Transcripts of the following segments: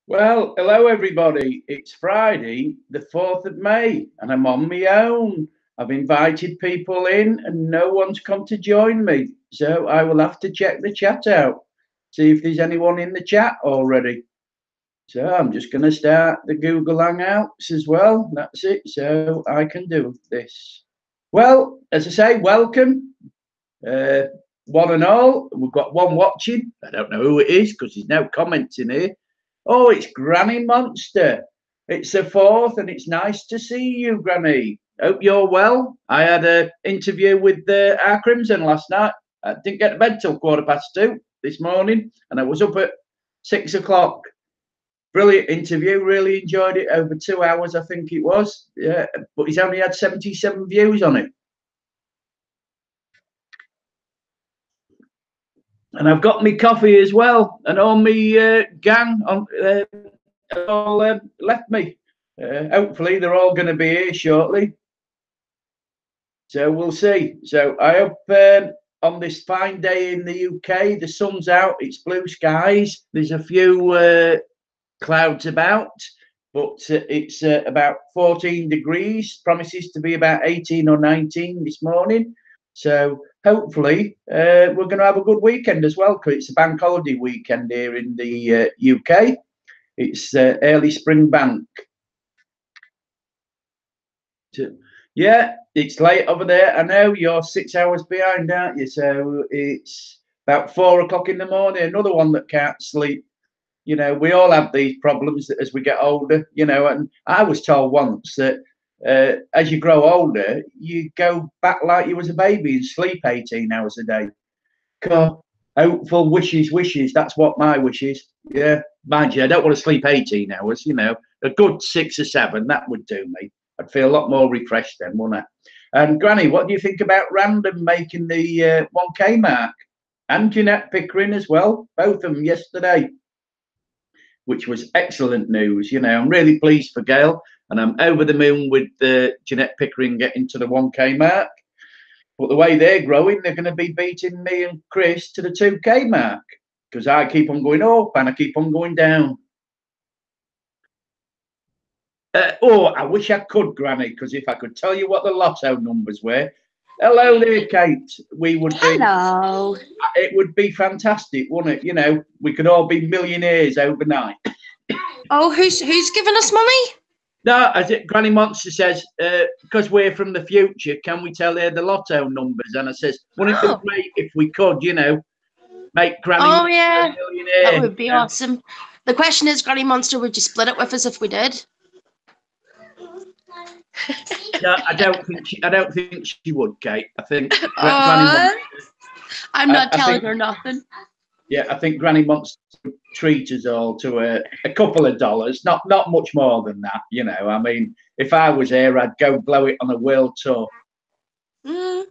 Well, hello everybody. It's Friday, the 4th of May, and I'm on my own. I've invited people in and no one's come to join me. So I will have to check the chat out, see if there's anyone in the chat already. So I'm just going to start the Google Hangouts as well. That's it. So I can do this. Well, as I say, welcome. One and all. We've got one watching. I don't know who it is because there's no comments in here. Oh, it's Granny Monster. It's the 4th, and it's nice to see you, Granny. Hope you're well. I had an interview with our Crimson last night. I didn't get to bed till 2:15 this morning, and I was up at 6 o'clock. Brilliant interview. Really enjoyed it. Over 2 hours, I think it was. Yeah, but he's only had 77 views on it. And I've got me coffee as well, and all me gang on all left me. Hopefully, they're all going to be here shortly. So we'll see. So I hope on this fine day in the UK, the sun's out, it's blue skies. There's a few clouds about, but it's about 14 degrees. Promises to be about 18 or 19 this morning. So hopefully we're going to have a good weekend as well, because it's a bank holiday weekend here in the UK. It's early spring bank. Yeah, it's late over there. I know you're 6 hours behind, aren't you? So it's about 4 o'clock in the morning. Another one that can't sleep. You know, we all have these problems as we get older, you know, and I was told once that as you grow older, you go back like you was a baby and sleep 18 hours a day. God, hopeful wishes. That's what my wish is. Yeah, mind you, I don't want to sleep 18 hours, you know. A good 6 or 7, that would do me. I'd feel a lot more refreshed then, wouldn't I? And Granny, what do you think about Random making the 1K mark? And Jeanette Pickering as well, both of them yesterday, which was excellent news. You know, I'm really pleased for Gail, and I'm over the moon with Jeanette Pickering getting to the 1K mark. But the way they're growing, they're going to be beating me and Chris to the 2K mark, because I keep on going up and I keep on going down. Oh, I wish I could, Granny, because if I could tell you what the lotto numbers were. Hello there, Kate. We would be. Hello. It would be fantastic, wouldn't it? You know, we could all be millionaires overnight. Oh, who's giving us money? No, as it Granny Monster says, because we're from the future, can we tell her the lotto numbers? And I says, wouldn't it be great if we could, you know, make Granny Monster a millionaire? That would be awesome. The question is, Granny Monster, would you split it with us if we did? No, I don't think she would, Kate. I think I'm not telling her nothing. Yeah, I think Granny Monster would treat us all to a couple of dollars, not much more than that, you know. I mean, if I was here, I'd go blow it on a world tour. Mm.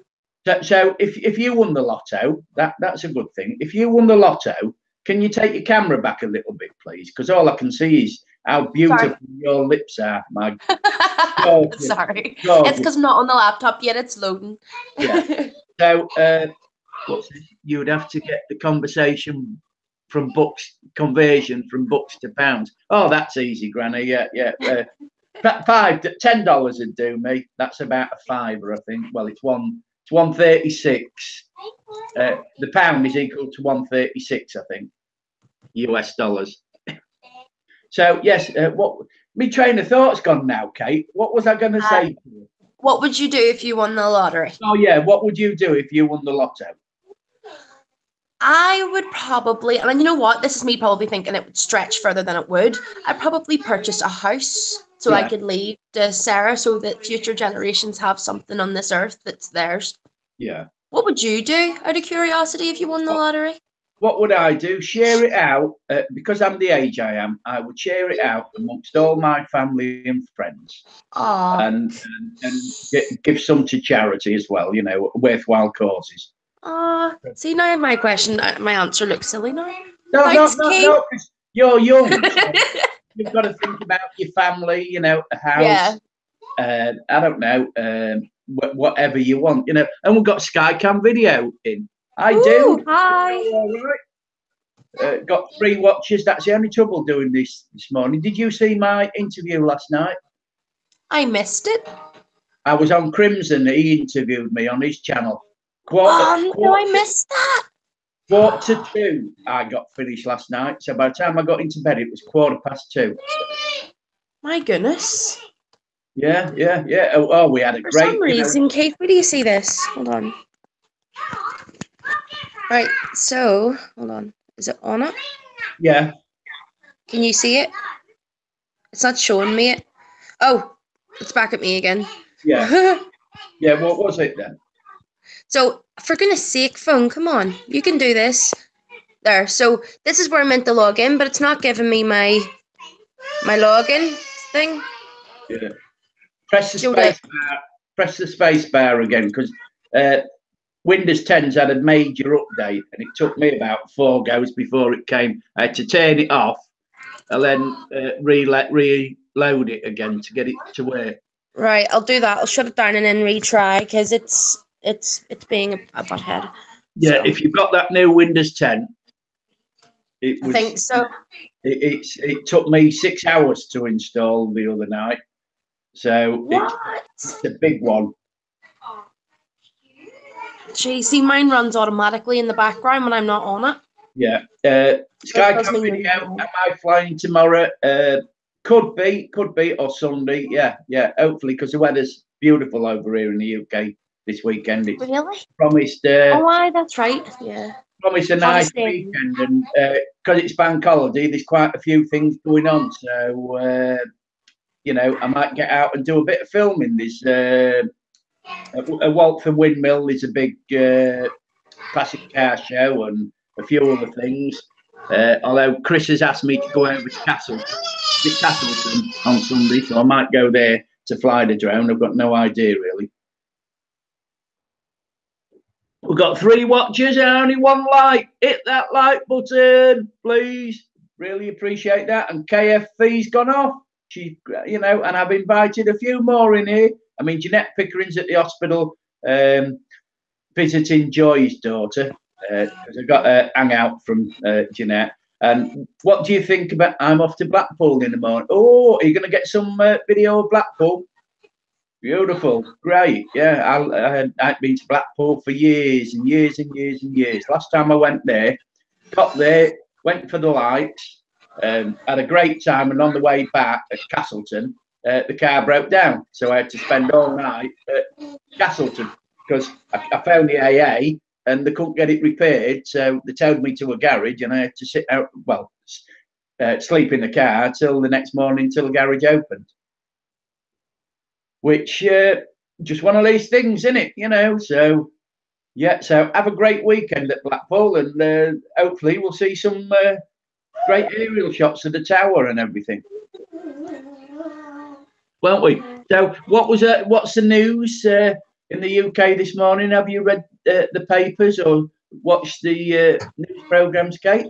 So if you won the lotto, that's a good thing. If you won the lotto, can you take your camera back a little bit, please? Because all I can see is how beautiful your lips are, my God. Sorry. It's because I'm not on the laptop yet. It's loading. Yeah. So you would have to get the conversion from books to pounds. Oh, that's easy, Granny. Yeah. $10 would do me. That's about a $5, I think. Well, it's 136. The pound is equal to 136, I think, US dollars. So yes, what my train of thought's gone now, Kate. What was I going to say to you? What would you do if you won the lottery? Oh yeah, what would you do if you won the lotto? I would probably, and you know what? This is me probably thinking it would stretch further than it would. I'd probably purchase a house so I could leave to Sarah, so that future generations have something on this earth that's theirs. Yeah. What would you do, out of curiosity, if you won the lottery? What would I do? Share it out, because I'm the age I am. I would share it out amongst all my family and friends, and give some to charity as well. You know, worthwhile causes. See, now my question, my answer looks silly now. No, because you're young. So you've got to think about your family. You know, a house. Yeah. I don't know, whatever you want. You know, and we've got Skycam video in. I do. Hi. All got 3 watches. That's the only trouble doing this morning. Did you see my interview last night? I missed it. I was on Crimson. He interviewed me on his channel. No, I missed that. 1:45 I got finished last night. So by the time I got into bed, it was 2:15. My goodness. Yeah. Oh, we had a For great. some reason, Kate, where do you see this? Hold on. Right, so hold on. Is it on it? Yeah. Can you see it? It's not showing me it. Oh, it's back at me again. Yeah. Yeah. What was it then? So, for goodness sake, phone, come on. You can do this. There. So, this is where I meant to log in, but it's not giving me my login thing. Yeah. Press the space bar again, because Windows 10's had a major update, and it took me about 4 goes before it came. I had to turn it off and then reload it again to get it to work. Right, I'll do that. I'll shut it down and then retry, because it's being a butthead. Yeah, so. If you've got that new Windows 10, I think so. It took me 6 hours to install the other night. So it's a big one. Gee, see, mine runs automatically in the background when I'm not on it. Yeah. Skycam video. Am I flying tomorrow? Could be, or Sunday. Yeah. Hopefully, because the weather's beautiful over here in the UK this weekend. It's really? Promised. Why? That's right. Yeah. Promised a nice weekend, and because it's bank holiday, there's quite a few things going on. So I might get out and do a bit of filming. There's a Waltham Windmill is a big classic car show, and a few other things. Although Chris has asked me to go over to Castleton on Sunday, so I might go there to fly the drone. I've got no idea really. We've got 3 watches and only 1 like. Hit that like button, please. Really appreciate that. And KFV's gone off. She, and I've invited a few more in here. I mean, Jeanette Pickering's at the hospital visiting Joy's daughter, because I got a hangout from Jeanette. And what do you think about? I'm off to Blackpool in the morning. Oh, are you going to get some video of Blackpool? Beautiful, great. Yeah, I've been to Blackpool for years and years and years and years. Last time I went there, got there, went for the lights, had a great time, and on the way back at Castleton, the car broke down, so I had to spend all night at Castleton because I found the AA and they couldn't get it repaired, so they towed me to a garage, and I had to sit out, sleep in the car till the next morning till the garage opened. Which just one of these things, isn't it? So yeah. So have a great weekend at Blackpool, and hopefully we'll see some great aerial shots of the tower and everything, won't we? So what's the news in the UK this morning? Have you read the papers or watched the news programs, Kate?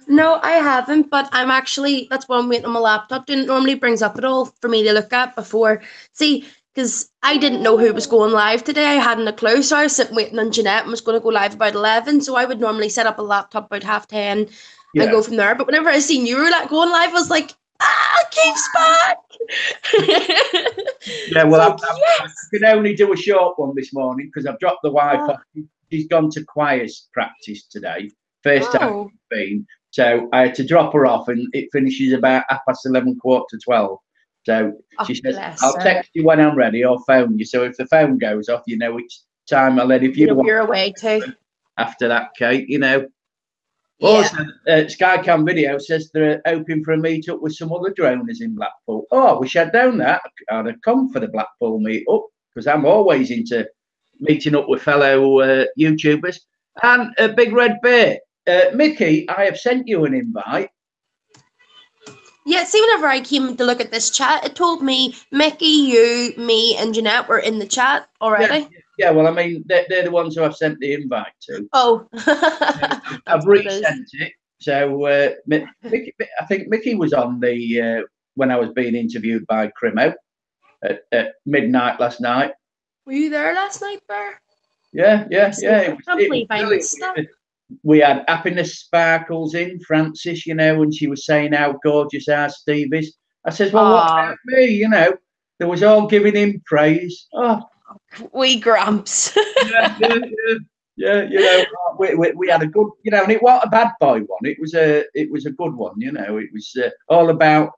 No, I haven't, but I'm actually, that's why I'm waiting on my laptop. It normally brings up it all for me to look at before. See, because I didn't know who was going live today. I hadn't a clue, so I was sitting waiting on Jeanette and was going to go live about 11, so I would normally set up a laptop about 10:30 and go from there. But whenever I seen you were going live, I was like, Keith's back! Yeah, well, I can only do a short one this morning because I've dropped the Wi-Fi. She's gone to choirs practice today. First time she's been. So I had to drop her off, and it finishes about 11:15, 11:45. So she says, I'll text you when I'm ready or phone you. So if the phone goes off, which time I'll let if you want. You're away too. After that, Kate, Also, Skycam video says they're hoping for a meet-up with some other droners in Blackpool. Oh, I wish I'd known that. I'd have come for the Blackpool meet-up because I'm always into meeting up with fellow YouTubers. And a Big Red Bear. Mickey, I have sent you an invite. Yeah, see, whenever I came to look at this chat, it told me Mickey, you, me, and Jeanette were in the chat already. Yeah, well, I mean, they're the ones who I've sent the invite to. Oh. I've resent it. So, Mickey, I think Mickey was on the when I was being interviewed by Crimo at midnight last night. Were you there last night, Bear? Yeah. I can't believe I missed that. we had Happiness Sparkles in, Francis, you know, and she was saying how gorgeous our Steve is. I says, well, what about me? You know, they was all giving him praise. Oh, we Gramps. yeah, you know, we had a good, you know, and it wasn't a bad boy one. It was a good one, you know. It was all about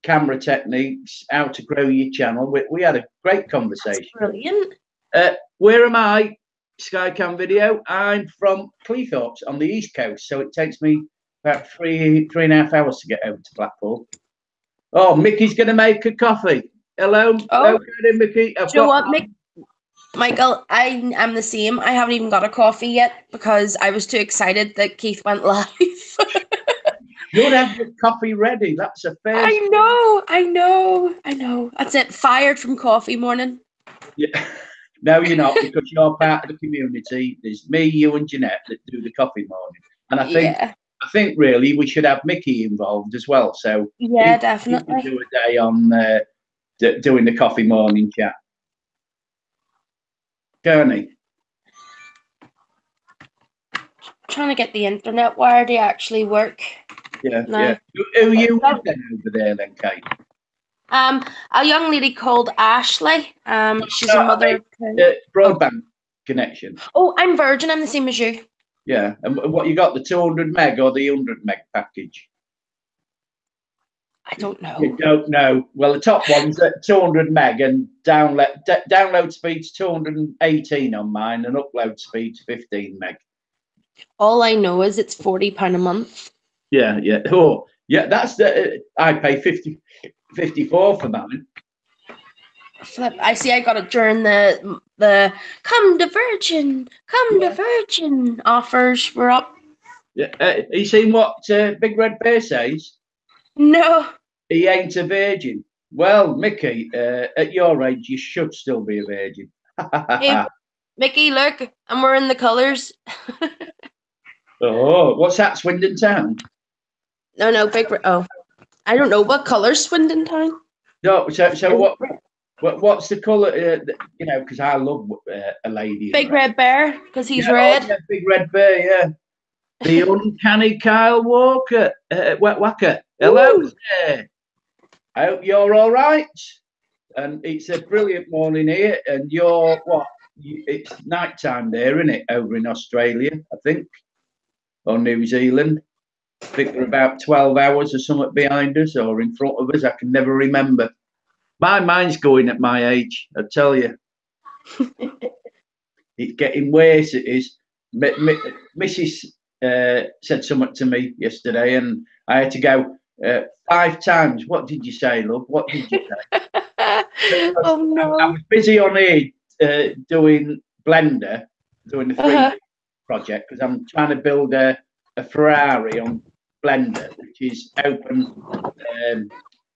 camera techniques, how to grow your channel. We had a great conversation. That's brilliant. Where am I? Skycam video. I'm from Cleethorpes on the East Coast, so it takes me about three and a half hours to get over to Blackpool. Oh, Mickey's going to make a coffee. Hello, hello, Mickey. Do you know what, Michael? I am the same. I haven't even got a coffee yet because I was too excited that Keith went live. You'd have your coffee ready. That's a fair. I know. That's it. Fired from coffee morning. Yeah. No, you're not, because you're part of the community. There's me, you, and Jeanette that do the coffee morning, and I think really we should have Mickey involved as well. So yeah, definitely he can do a day on doing the coffee morning chat. Gurney. Trying to get the internet wired to actually work. Yeah, yeah. Who are you with then over there then, Kate? A young lady called Ashley. She's a mother. Broadband connection. Oh, I'm Virgin. I'm the same as you. Yeah, and what you got, the 200 meg or the 100 meg package? I don't know. You don't know. Well, the top one's at 200 meg, and download speed's 218 on mine, and upload speed's 15 meg. All I know is it's £40 a month. Yeah, yeah. Oh, yeah. That's I pay 54 for mine. I see. I got it during the come to Virgin offers were up. Yeah. You seen what Big Red Bear says? No. He ain't a virgin. Well, Mickey, at your age, you should still be a virgin. Hey, Mickey, look, I'm wearing the colours. Oh, what's that, Swindon Town? No, Big Red. Oh, I don't know what colours Swindon Town. No, so what's the colour? You know, because I love a lady. Big Red Bear, because he's red. Oh, yeah, Big Red Bear, yeah. The uncanny Kyle Walker, Wacker. Hello there. I hope you're all right. And it's a brilliant morning here. And you're what? It's night time there, isn't it? Over in Australia, I think, or New Zealand. I think they're about 12 hours or something behind us or in front of us. I can never remember. My mind's going at my age, I tell you. It's getting worse, it is. Mrs. said something to me yesterday, and I had to go 5 times. What did you say, love? What did you say? Oh, no. I was busy on here doing Blender, doing the 3D project, because I'm trying to build a Ferrari on Blender, which is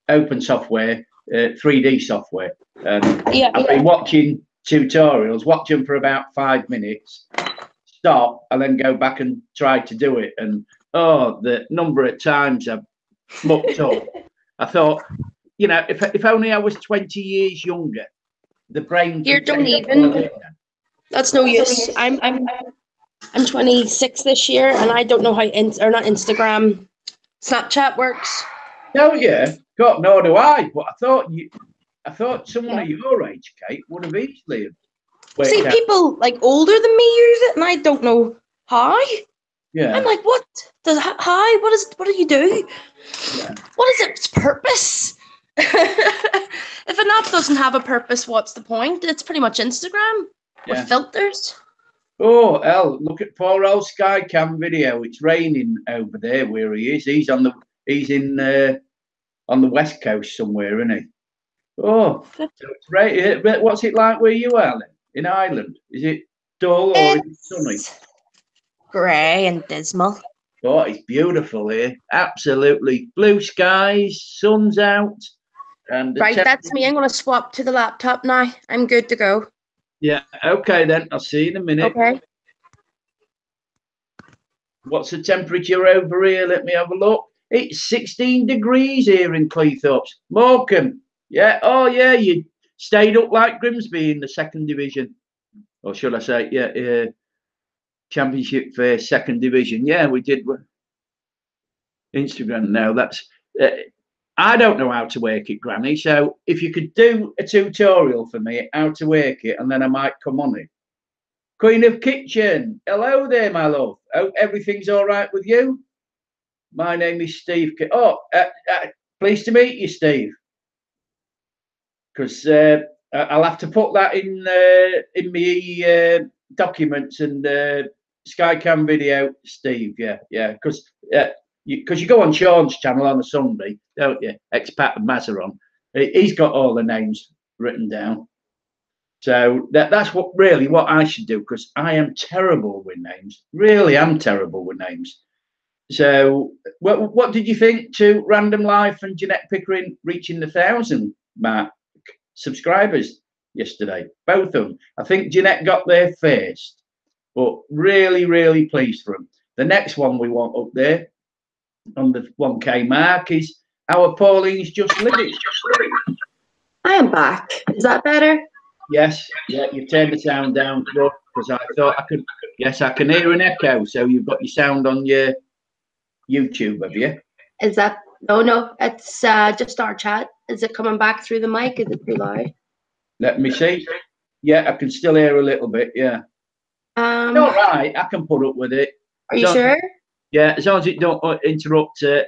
open software, 3D software. I've been watching tutorials, watch them for about 5 minutes, stop, and then go back and try to do it. And the number of times I've mucked up. I thought, you know, if only I was 20 years younger, the brain. You don't even. That's no use. I'm 26 this year, and I don't know how not Instagram, Snapchat works. No, yeah, God, nor do I. But I thought someone of your age, Kate, would have easily. See, people like older than me use it, and I don't know how. Yeah. I'm like, what does hi? What do you do? Yeah. What is its purpose? If an app doesn't have a purpose, what's the point? It's pretty much Instagram with filters. Oh, hell, look at poor old Skycam video. It's raining over there where he is. He's on the West Coast somewhere, isn't he? Oh, so it's right. What's it like where you are then? In Ireland? Is it dull or is it sunny? Grey and dismal. Oh, it's beautiful here. Absolutely. Blue skies, sun's out. And right, that's me. I'm going to swap to the laptop now. I'm good to go. Yeah, okay then. I'll see you in a minute. Okay. What's the temperature over here? Let me have a look. It's 16 degrees here in Cleethorpes. Morecambe. Yeah. Oh, yeah. You stayed up like Grimsby in the 2nd division. Or should I say, yeah. Championship for second division. Yeah, we did. Instagram now. That's I don't know how to work it, Granny. So if you could do a tutorial for me how to work it, and then I might come on it. Queen of Kitchen, hello there, my love. Hope everything's all right with you. My name is Steve. Pleased to meet you, Steve. Because I'll have to put that in my documents and Skycam video, Steve. Yeah. Because you go on Sean's channel on a Sunday, don't you? Expat and Mazaron. He's got all the names written down. So that's what I should do, because I am terrible with names. Really, I'm terrible with names. So what did you think to Random Life and Jeanette Pickering reaching the 1,000 mark subscribers yesterday? Both of them. I think Jeanette got there first, but really, really pleased for them. The next one we want up there on the 1K mark is our Pauline's Just Living. I am back. Is that better? Yes. Yeah, you turned the sound down because I thought I could. Yes, I can hear an echo. So you've got your sound on your YouTube, have you? Is that no? It's just our chat. Is it coming back through the mic? Is it too loud? Let me see. Yeah, I can still hear a little bit. Yeah. All right, I can put up with it. Are you sure? Yeah, as long as it don't interrupt the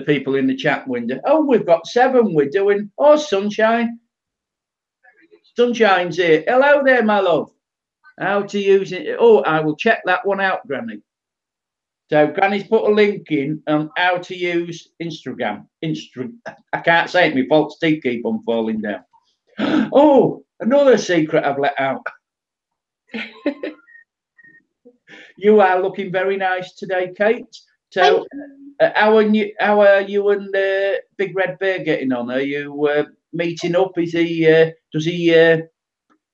people in the chat window. Oh, we've got 7. We're doing. Oh, Sunshine. Sunshine's here. Hello there, my love. How to use it? Oh, I will check that one out, Granny. So Granny's put a link in on how to use Instagram. I can't say it. My false teeth keep on falling down. Oh, another secret I've let out. You are looking very nice today, Kate. So, how are you and Big Red Bear getting on? Are you meeting up? Is he?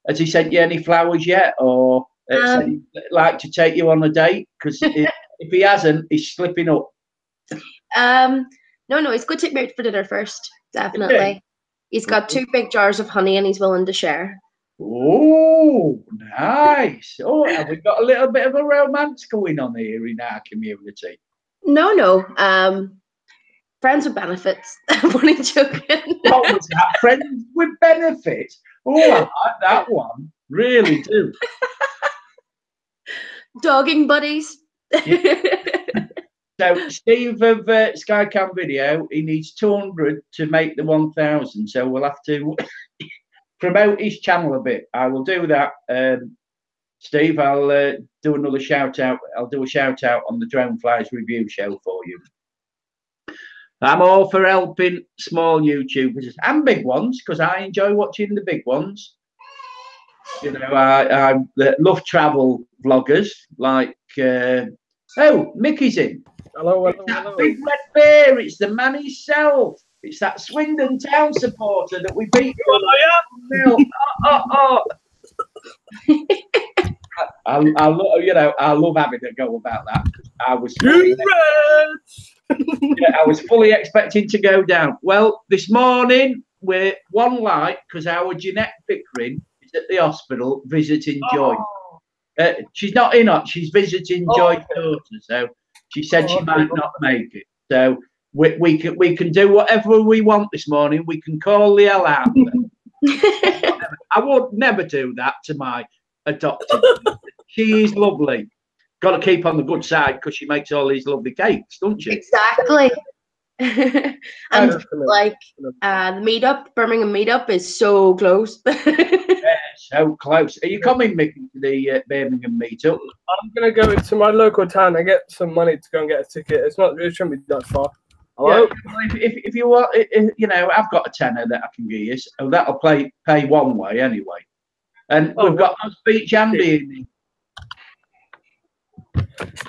Has he sent you any flowers yet, or like to take you on a date? Because if he hasn't, he's slipping up. No, he's going to take me out for dinner first. Definitely. Okay. He's got 2 big jars of honey, and he's willing to share. Oh, nice. Oh, have we got a little bit of a romance going on here in our community? No. Friends with benefits. I'm only joking. What was that? Friends with benefits? Oh, I like that one. Really do. Dogging buddies. Yeah. So Steve of Skycam Video, he needs 200 to make the 1,000. So we'll have to promote his channel a bit. I will do that. Steve, I'll do another shout out. I'll do a shout out on the Drone Flies review show for you. I'm all for helping small YouTubers and big ones, because I enjoy watching the big ones. You know, I love travel vloggers like. Oh, Mickey's in. Hello. Big Red Bear. It's the man himself. It's that Swindon Town supporter that we beat. I love having a go about that. I was fully expecting to go down. Well, this morning we're 1 light because our Jeanette Pickering is at the hospital visiting Joy. She's not in it. She's visiting Joy's daughter, so she said she might not make it. So we can do whatever we want this morning. We can call the hell out. I would never do that to my adopted. She is lovely. Got to keep on the good side because she makes all these lovely cakes, doesn't she? Exactly. And like the Birmingham meetup is so close. Yeah, so close. Are you coming, Mickey, to the Birmingham meetup? I'm gonna go into my local town and get some money to go and get a ticket. It shouldn't be that far. Hello? Yeah, if you want, you know, I've got a tenner that I can give you. So that'll pay one way anyway. And we've got a speech Andy in.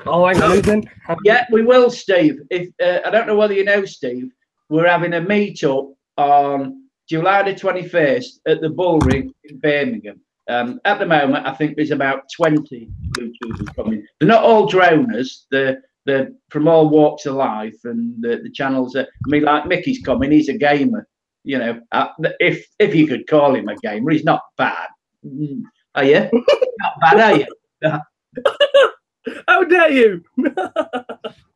Oh, hang on, then. Yeah, we will, Steve. If I don't know whether you know, Steve, we're having a meetup on July the 21st at the Bullring in Birmingham. At the moment, I think there's about 20 YouTubers coming. They're not all droners. They're from all walks of life, and the channels are. I mean, like Mickey's coming. He's a gamer. You know, if you could call him a gamer, he's not bad. Are you? Not bad, are you? How dare you?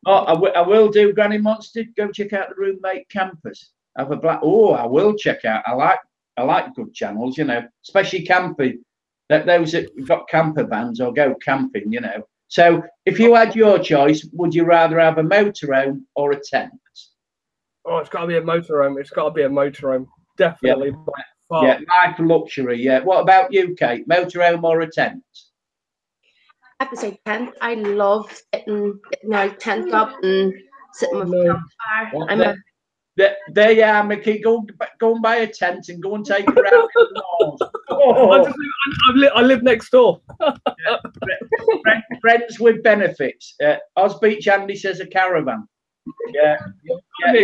Oh, I will do, Granny Monster. Go check out the Roommate Campers. Have a black. Oh, I will check out. I like good channels, you know, especially camping. That those that got camper vans or go camping, you know. So, if you had your choice, would you rather have a motorhome or a tent? Oh, it's got to be a motorhome. It's got to be a motorhome. Definitely. By far. Yeah, life luxury. Yeah. What about you, Kate? Motorhome or a tent? I have to say tent. I love getting my tent up and sitting with a campfire. There you are, Mickey. Go and buy a tent and go and take her out. Oh. I live next door. Friends with benefits. Osbeach Andy says a caravan. Yeah.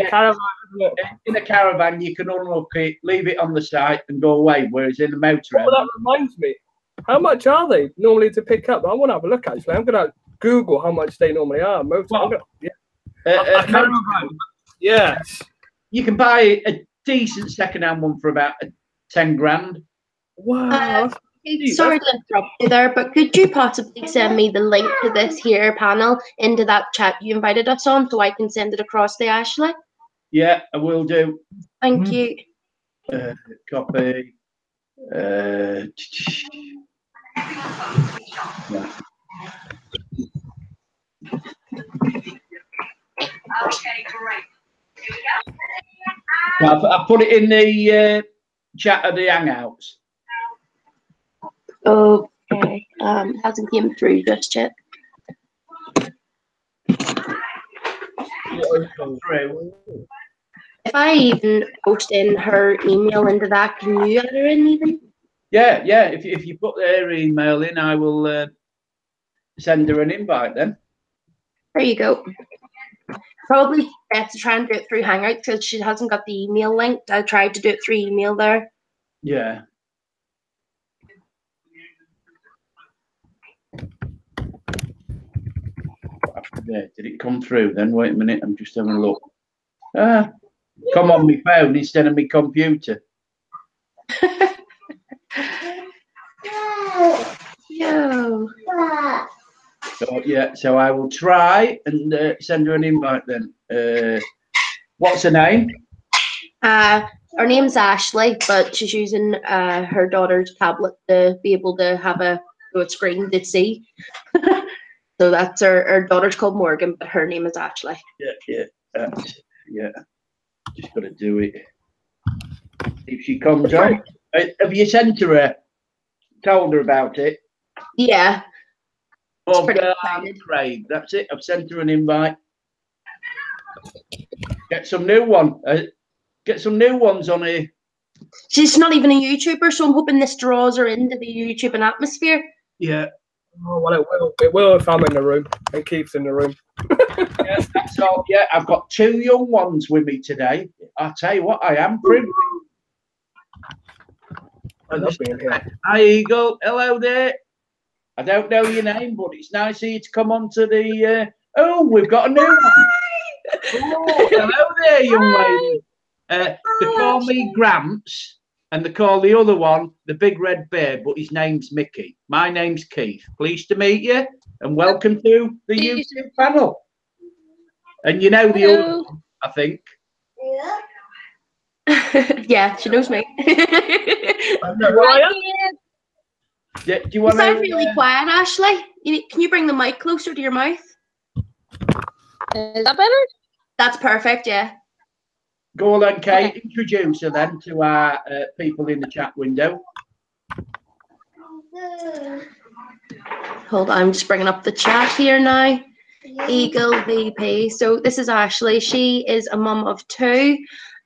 Caravan, isn't it? In a caravan, you can unlock it, leave it on the site, and go away. Whereas in a motorhome, that reminds me. How much are they normally to pick up? I want to have a look. Actually, I'm going to Google how much they normally are. A caravan. Yes. You can buy a decent second-hand one for about 10 grand. Wow. Sorry to interrupt you there, but could you possibly send me the link to this here panel into that chat you invited us on so I can send it across to Ashley? Yeah, I will do. Thank you. Copy. Yeah. Okay, great. Here we go. I put it in the chat of the Hangouts. Okay. Hasn't came through just yet. If I even post in her email into that, can you add her in even? Yeah. If you put their email in, I will send her an invite then. There you go. Probably best to try and do it through Hangout because she hasn't got the email linked. I tried to do it through email there. Yeah. There. Did it come through then? Wait a minute, I'm just having a look. Come on my phone instead of my computer. Yo. So, yeah, so I will try and send her an invite then. What's her name? Her name's Ashley, but she's using her daughter's tablet to be able to have a screen to see. So that's her daughter's called Morgan, but her name is Ashley. Yeah. Just got to do it. If she comes on, have you sent her? Told her about it? Yeah. Oh, Craig, that's it. I've sent her an invite. Get some new one. Get some new ones on here. She's not even a YouTuber, so I'm hoping this draws her into the YouTubing atmosphere. Yeah. Oh, well, it will. It will if I'm in the room and Keith's in the room. Yeah, that's all. Yeah, I've got 2 young ones with me today. I'll tell you what, I am privileged. I love being here. Hi, Eagle. Hello there. I don't know your name, but it's nice of you to come on to the... Oh, we've got a new one. Oh, hello there, young lady. They call me Gramps, and they call the other one the Big Red Bear, but his name's Mickey. My name's Keith. Pleased to meet you, and welcome to the YouTube panel. And you know the other one, I think. Yeah, she knows me. Yeah, do you want to sound really quiet, Ashley? Can you bring the mic closer to your mouth? Is that better? That's perfect, yeah. Go on then, Kate. Okay. Introduce her then to our people in the chat window. Hold on, I'm just bringing up the chat here now. Eaglevp. So this is Ashley. She is a mum of 2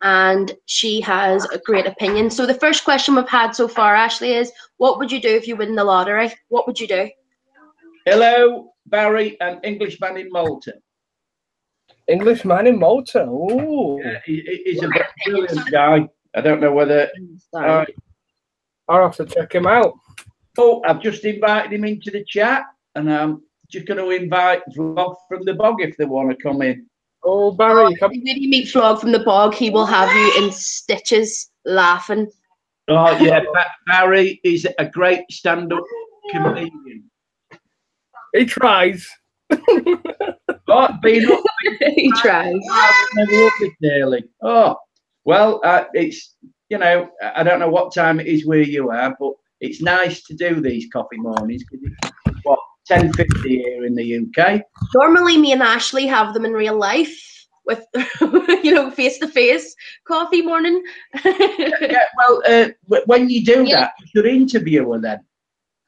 and she has a great opinion. So the first question we've had so far, Ashley, is what would you do if you win the lottery? What would you do? Hello, Barry, an Englishman in Malta. Englishman in Malta. Oh, yeah, he's a brilliant guy. I don't know whether I'll have to check him out. Oh, I've just invited him into the chat, and I'm just going to invite Vlog from the Bog if they want to come in. Oh, Barry, when you meet Vlog from the Bog, he will have you in stitches laughing. Oh yeah, Barry is a great stand-up comedian. He tries. But being up, He tries. never up this early. Oh, well, it's, you know, I don't know what time it is where you are, but it's nice to do these coffee mornings because it's, what, 10:50 here in the UK. Normally, me and Ashley have them in real life with, you know, face-to-face coffee morning. Yeah, well, when you do that, you should interview her then.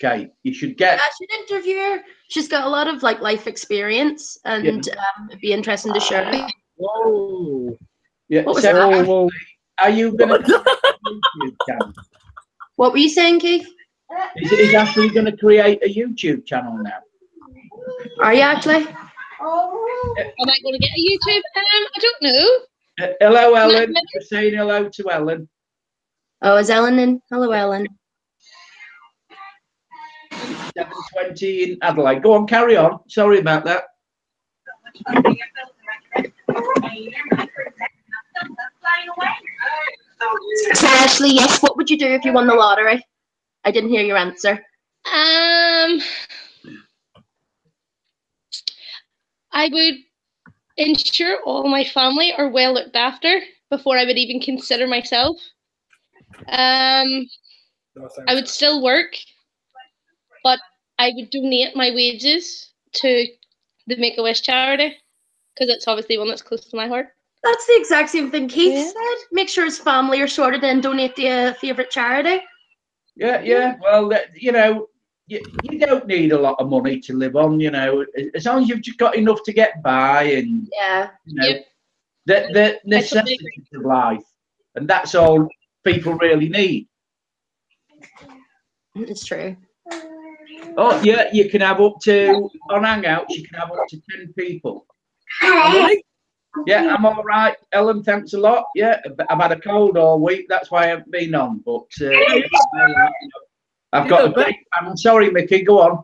Okay, you should get. I should interview her. She's got a lot of like life experience, and it'd be interesting to share. Whoa. Yeah. What was So, that? Whoa. are you going to? YouTube channel? What were you saying, Keith? Is Ashley going to create a YouTube channel now? Are you actually? Am I going to get a YouTube? I don't know. Hello, Ellen. Just saying hello to Ellen. Oh, is Ellen in? Hello, Ellen. 7:20 in Adelaide. Go on, carry on. Sorry about that. So, Ashley, yes. What would you do if you won the lottery? I didn't hear your answer. I would ensure all my family are well looked after before I would even consider myself. I would still work, but I would donate my wages to the Make-A-Wish charity because it's obviously one that's close to my heart. That's the exact same thing Keith said. Make sure his family are sorted and donate to a favourite charity. Yeah. Well, you know, you don't need a lot of money to live on. You know, as long as you've just got enough to get by, and you know, the necessities of life, and that's all people really need. It's true. Oh yeah, you can have up to on Hangouts. You can have up to 10 people. Yeah, I'm all right, Ellen. Thanks a lot. Yeah, I've had a cold all week. That's why I haven't been on. But I've got a great. I'm sorry, Mickey. Go on.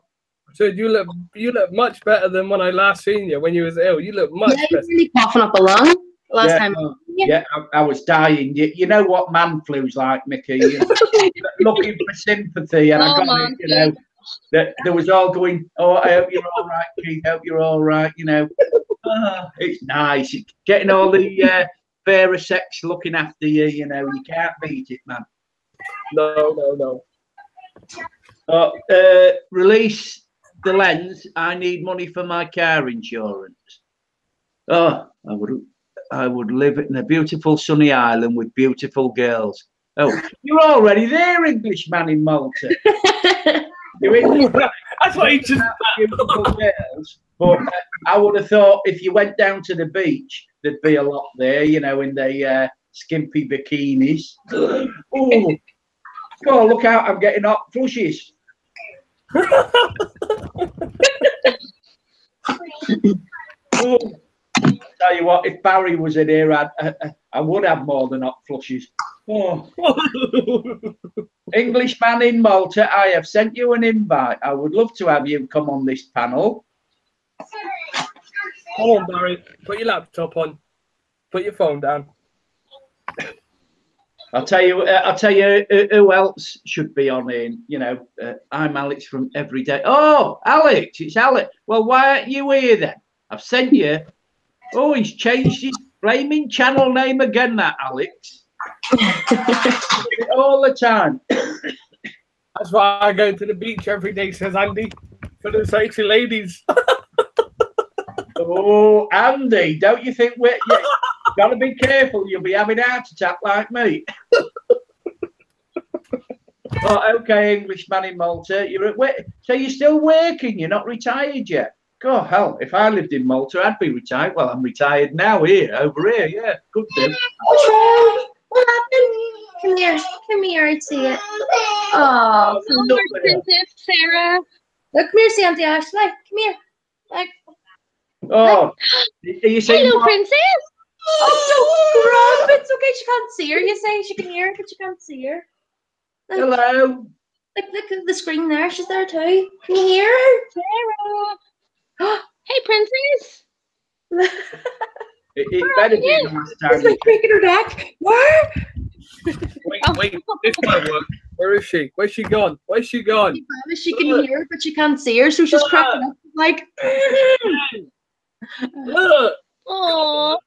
So you look much better than when I last seen you when you was ill. You look much better. You're really coughing up a lung last time. Yeah, I was dying. You know what man flu's like, Mickey. You know, looking for sympathy, and I got it. You know, that there was all going. Oh, I hope you're all right, Keith. Hope you're all right. You know, it's nice getting all the fairer sex looking after you. You know, you can't beat it, man. No. Release the lens. I need money for my car insurance. Oh, I would live in a beautiful sunny island with beautiful girls. Oh, you're already there, Englishman in Malta. That's what he just beautiful girls. But I would have thought if you went down to the beach, there'd be a lot there, you know, in the skimpy bikinis. Oh, God, look out! I'm getting hot flushes. Oh. Tell you what, if Barry was in here, I would have more than hot flushes. Oh. Englishman in Malta, I have sent you an invite. I would love to have you come on this panel. Come on, Barry. Put your laptop on. Put your phone down. I'll tell you who else should be on here. You know, I'm Alex from Everyday. Oh, Alex, it's Alex. Well, why aren't you here then? I've sent you. Oh, he's changed his flaming channel name again, that Alex. All the time. That's why I go to the beach every day, says Andy, for the sexy ladies. Oh, Andy, don't you think we're... Got to be careful, you'll be having a heart attack like me. Oh, okay, Englishman in Malta. You're at work. So you're still working, you're not retired yet? God, hell, if I lived in Malta, I'd be retired. Well, I'm retired now here, over here, yeah. Good thing. What's wrong? What happened? Come here, I'd see it. Oh, Princess Sarah. Look, come here, see Auntie Ashley. Come here. Like, oh, are you saying Hello, what? Princess. Oh, no, Grub. It's okay, she can't see her. You say she can hear her, but she can't see her. Like, Hello. look at the screen there. She's there too. Can you hear her? Sarah. Hey, Princess. It better be the last time. She's like breaking her neck. What? Wait, this might work. Where is she? Where's she gone? Where's she gone? She can hear her, but she can't see her, so she's cracking up. like. Oh.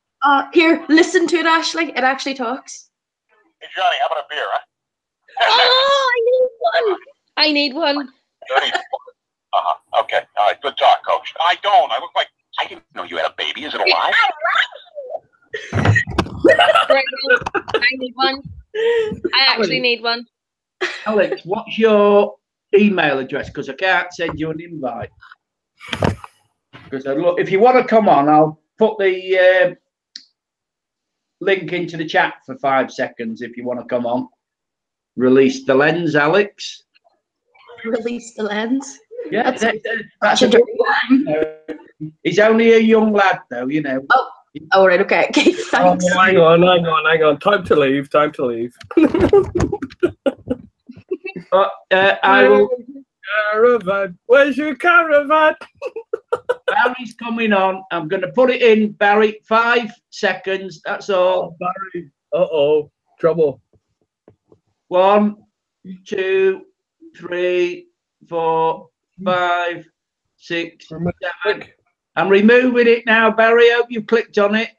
Here, listen to it, Ashley. It actually talks. Hey, Johnny, how about a beer, huh? Oh, I need one. Okay. All right. Good talk, Coach. I don't. I look like I didn't know you had a baby. Is it alive? Right, I need one. I actually need one. Alex, what's your email address? Because I can't send you an invite. Because look, if you want to come on, I'll put the link into the chat for 5 seconds. If you want to come on, release the lens, Alex. Release the lens. Yeah, that's a dirty one. He's only a young lad, though. You know. Oh, all right. Okay. Okay. Thanks. Oh, hang on. Time to leave. I will. Caravan. Where's your caravan? Barry's coming on. I'm going to put it in, Barry. 5 seconds. That's all. Oh, Barry. Uh-oh. Trouble. 1, 2, 3, 4, 5, 6, 7. I'm removing it now, Barry. Hope you've clicked on it.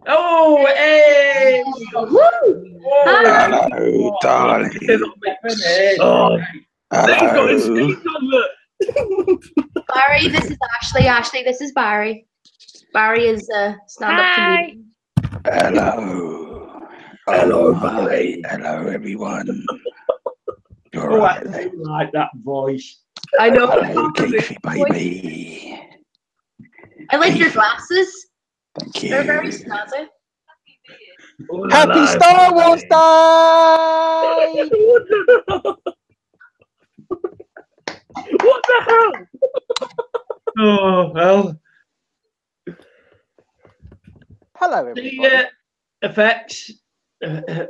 Oh, hey! Woo! Hello, darling. Oh, Barry, this is Ashley. Ashley, this is Barry. Barry is stand-up comedian. Hello. Hello, Barry. Hello, everyone. You're I right. do like that voice. I know. Hello, Keithy, baby. I like your glasses. Thank They're very you. snazzy. Happy Star Wars Day! What the hell? Oh, well. Hello, everybody. The effects.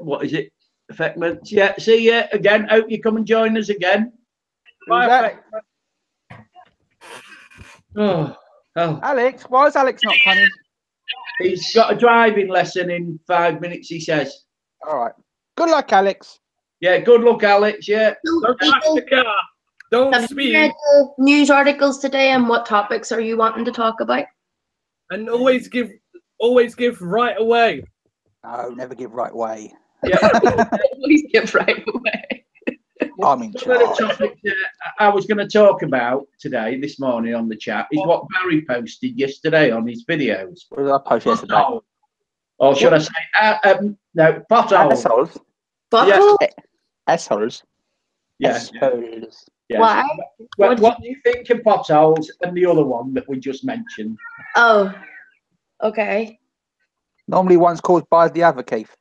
What is it? Effectments. Yeah, see you again. Hope you come and join us again. Who's that? Oh, well. Alex, why is Alex not coming? He's got a driving lesson in 5 minutes, he says. All right. Good luck, Alex. Yeah, good luck, Alex. Yeah. Don't crash the car. Don't Have you speed. read the news articles today, and what topics are you wanting to talk about? And always give right away. No, never give right way. Yeah. Please give right away. I'm in One of the charge. topics I was going to talk about today, this morning on the chat, is what Barry posted yesterday on his videos. What did I post yesterday? Or should I say, no, potholes. Assholes. Bottle? Assholes. Yes. Assholes. Yes. Why? What do you think of potholes and the other one that we just mentioned? Oh, okay. Normally one's caused by the other, Keith.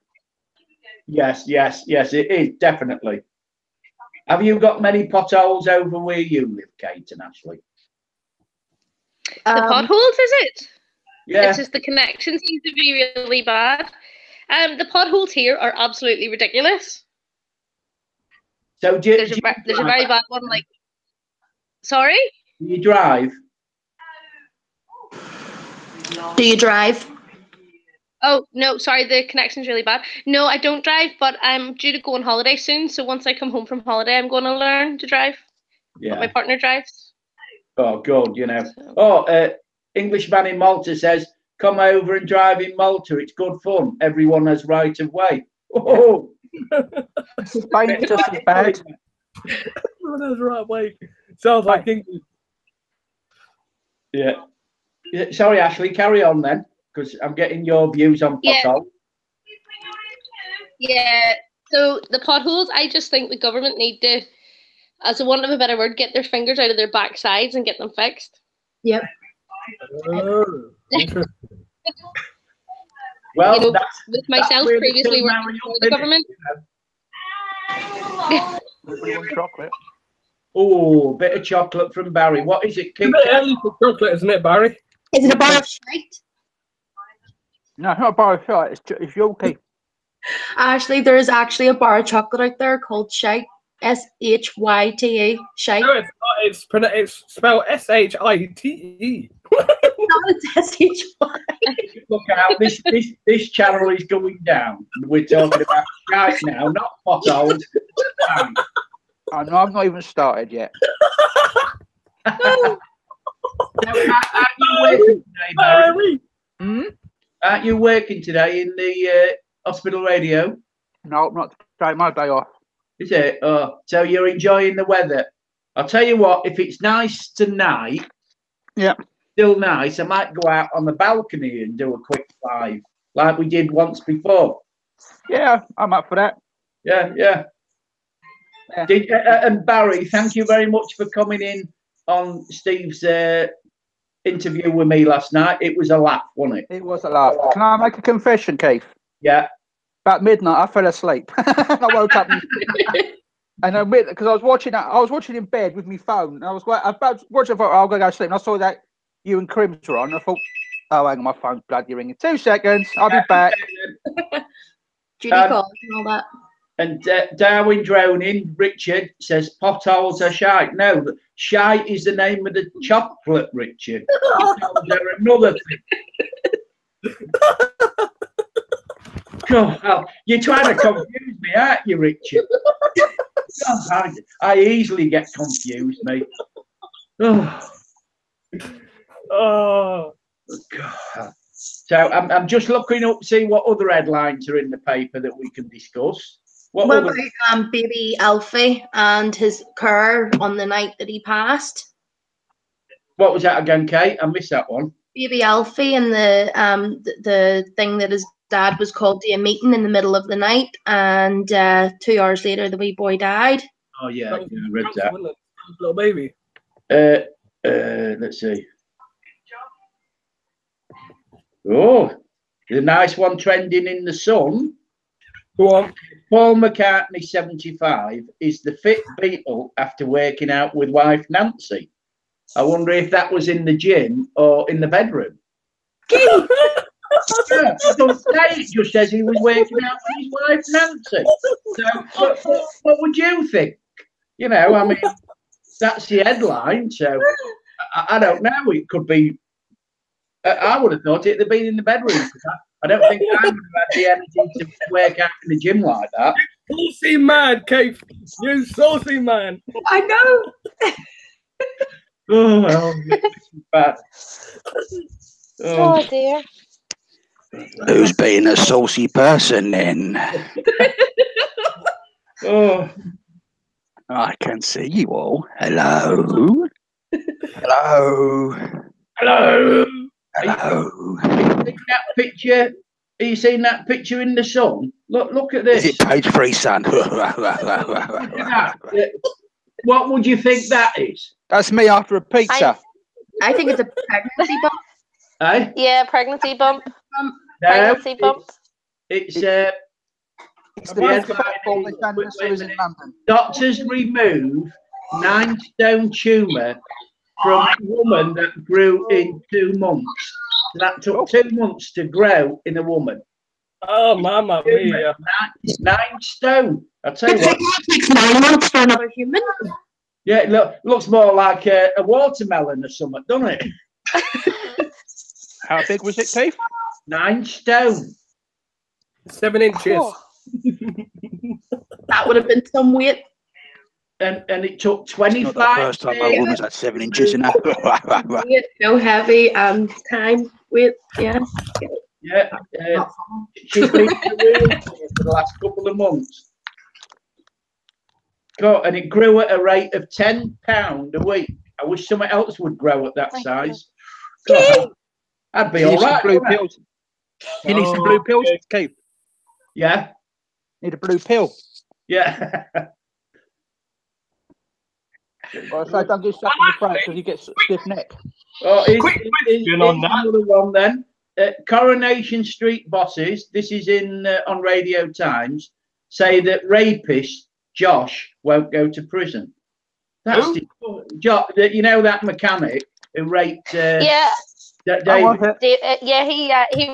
Yes, it is, definitely. Have you got many potholes over where you live, Kate and Ashley? The potholes, is it? Yeah. It's just the connection seems to be really bad. The potholes here are absolutely ridiculous. So There's a very bad one. Like, sorry? Do you drive? Do you drive? Oh, no, sorry, the connection's really bad. No, I don't drive, but I'm due to go on holiday soon. So once I come home from holiday, I'm going to learn to drive. Yeah. But my partner drives. Oh, good, you know. Oh, Englishman in Malta says, come over and drive in Malta. It's good fun. Everyone has right of way. Oh. Spain's just as bad. Everyone has right way. Sounds like England. Yeah. Sorry, Ashley, carry on then, because I'm getting your views on potholes. Yeah, so the potholes, I just think the government need to, as a want of a better word, get their fingers out of their backsides and get them fixed. Yep. Oh, interesting. Well, you know, that's, with myself really previously cool working for the government. Everybody wants chocolate. Oh, bit of chocolate from Barry. What is it? It's a bit early for chocolate, isn't it, Barry? Is it a bar of shite? No, it's not a bar of shite. It's your Keith. Ashley, there is actually a bar of chocolate out there called shite. SHYTE. Shite. No, it's not. It's spelled SHITE. not a SHY. Look out, this channel is going down. We're talking about shite now, not potholes. I know I've not even started yet. Now, aren't you working today, Barry? Aren't you working today in the hospital radio? No, not today. My day off. Is it? Oh, so you're enjoying the weather. I'll tell you what, if it's nice tonight, yeah, still nice, I might go out on the balcony and do a quick dive like we did once before. Yeah, I'm up for that. Yeah. And Barry, thank you very much for coming in on Steve's interview with me last night. It was a laugh, wasn't it? It was a laugh. Can I make a confession, Keith? Yeah. About midnight, I fell asleep. I woke up and because I was watching in bed with my phone. And I was about watching. I thought, I'll go to sleep. And I saw that you and Crims were on. And I thought, oh, hang on, my phone's bloody ringing. 2 seconds, I'll be back. Judy calls and all that. And Darwin Droning, Richard says potholes are shite. No, shite is the name of the chocolate, Richard. Potholes are another thing. God, you're trying to confuse me, aren't you, Richard? God, I easily get confused, mate. Oh, God. So I'm just looking up to see what other headlines are in the paper that we can discuss. What about baby Alfie and his car on the night that he passed? What was that again, Kate? I missed that one. Baby Alfie and the thing that his dad was called to a meeting in the middle of the night, and 2 hours later the wee boy died. Oh yeah, I read that. Little baby. Let's see. Oh, the nice one trending in the Sun. Go on. Paul McCartney, 75, is the fit Beatle after working out with wife Nancy. I wonder if that was in the gym or in the bedroom. Yeah, it doesn't say, it just says he was working out with his wife Nancy. So, what would you think? You know, I mean, that's the headline. So, I don't know. It could be. I would have thought it'd have been in the bedroom. I don't think I would have had the energy to work out in the gym like that. You saucy man, Keith. You saucy man. I know. Oh, well, it's bad. Oh dear. Who's being a saucy person then? Oh, I can see you all. Hello. Hello. Hello. Hello. Are you seeing that picture in the Sun? Look at this. Is it page 3, son? Look at that. What would you think that is? That's me after a pizza. I think it's a pregnancy bump. Eh? Yeah, pregnancy bump. No, Pregnancy bump. It's the football they've done in the series in London. Doctors remove 9-stone tumour from a woman that grew in 2 months. That took 2 months to grow in a woman. Oh, mamma mia. 9 stone. I'll tell you what. It takes 9 months for another human. Yeah, it looks more like a watermelon or something, doesn't it? How big was it, Keith? 9 stone. 7 inches. Oh. That would have been some weight. And it took 25 Not the first time a woman's had 7 inches in her. No heavy time weight. Yeah. Yeah. She's been in the wheelchair for the last couple of months. God, and it grew at a rate of £10 a week. I wish something else would grow at that size. God, I'd be all right. Blue pills. You need some blue pills, Keith? Yeah. Need a blue pill. Yeah. Well, so don't get stuck in the front because you get stiff neck. Oh, Quick question on that. Another one then. Coronation Street bosses, this is on Radio Times, say that rapist Josh won't go to prison. That's you know that mechanic who raped Yeah. David. He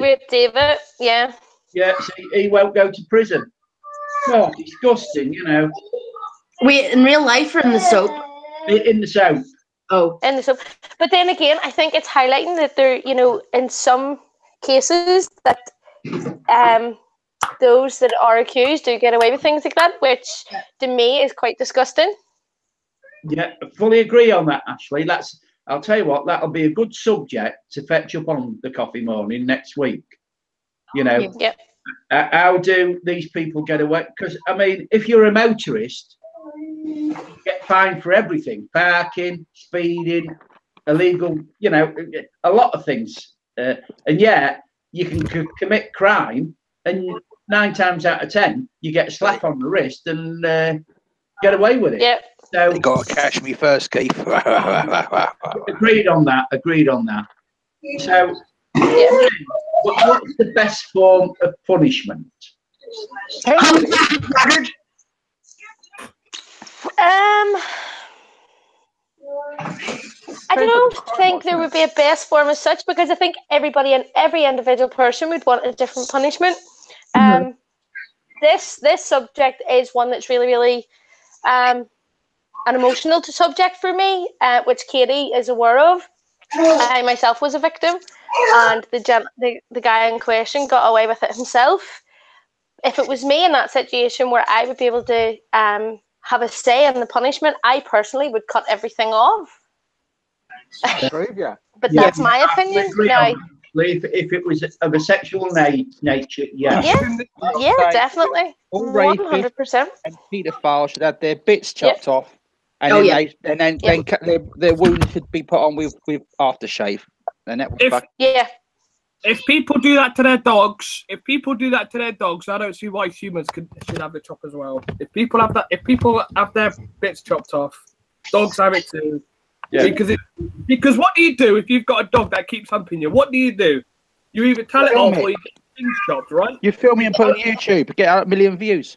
raped David. Yeah. Yeah, so he won't go to prison. Oh, disgusting, you know. Wait, in real life or in the soap? In the soap. Oh. And so, but then again, I think it's highlighting that there, you know, in some cases that those that are accused do get away with things like that, which to me is quite disgusting. Yeah, I fully agree on that, Ashley. I'll tell you what, that'll be a good subject to fetch up on the coffee morning next week. You know, Yeah. How do these people get away? Because, I mean, if you're a motorist, you get fined for everything: parking, speeding, illegal, you know, a lot of things. And yeah, you can commit crime, and 9 times out of 10, you get a slap on the wrist and get away with it. Yeah. So You got to catch me first, Keith. agreed on that. Agreed on that. So, Yeah. what's the best form of punishment? I don't think there would be a best form as such, because I think everybody and every individual person would want a different punishment. This subject is one that's really, really an emotional subject for me, which Katie is aware of. I myself was a victim, and the guy in question got away with it himself. If it was me in that situation where I would be able to have a say in the punishment, I personally would cut everything off. But that's my opinion. Now, if it was of a sexual nature, yeah. Yeah, definitely. All rapists 100%. and paedophiles should have their bits chopped off, and then their wounds should be put on with aftershave. And that was If people do that to their dogs, I don't see why humans should have it chopped as well. If people have their bits chopped off, dogs have it too. Yeah. Because what do you do if you've got a dog that keeps humping you? What do? You either tell it off or you get things chopped, right? You film me and put it on YouTube, get out 1 million views.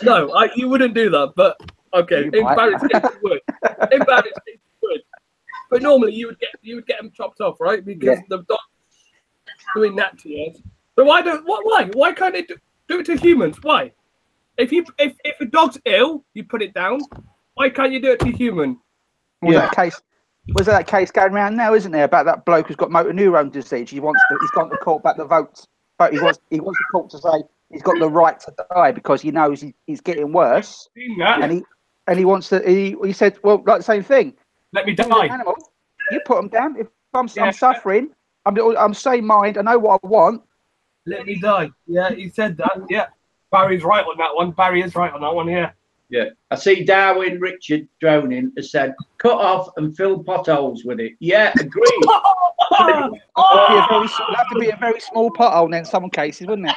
No, you wouldn't do that, but okay. Embarrassing would. But normally you would get them chopped off, right? Because the dog doing that to you. But why can't they do it to humans? Why? If a dog's ill, you put it down. Why can't you do it to human? Was that case going around now, isn't there, about that bloke who's got motor neurone disease? He's gone to court about the votes, but he wants the court to say he's got the right to die because he knows he's getting worse, and he wants to. He said, well, like the same thing. Let me die. Animal, you put them down. If I'm suffering, I'm sane mind. I know what I want. Let me die. Yeah, he said that. Yeah, Barry's right on that one. Barry is right on that one. Yeah. Yeah, I see Darwin Richard Droning has said, cut off and fill potholes with it. Yeah, agreed. It'd have to be a very small pothole in some cases, wouldn't it?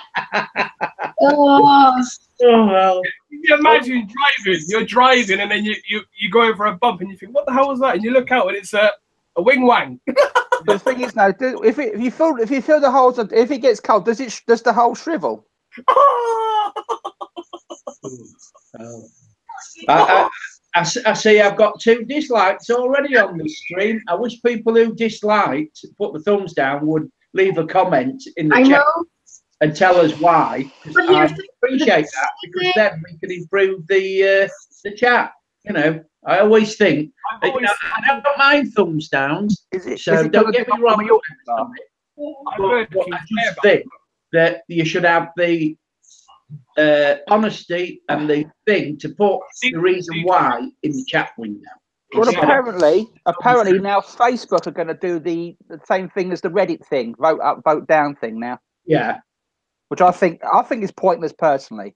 Oh well. You imagine driving. You're driving and then you go over a bump and you think, what the hell was that? And you look out and it's a wing wang. The thing is, now, if you feel the holes, if it gets cold, does the hole shrivel? I see I've got 2 dislikes already on this stream. I wish people who disliked, put the thumbs down, would leave a comment in the chat and tell us why. I appreciate that, because then we can improve the chat. You know, I always think, I don't mind thumbs downs, so don't get me wrong. I just think that you should have the honesty and the thing to put the reason why in the chat window. Well, apparently now Facebook are going to do the same thing as the Reddit thing, vote up, vote down thing now. Yeah, which I think is pointless personally.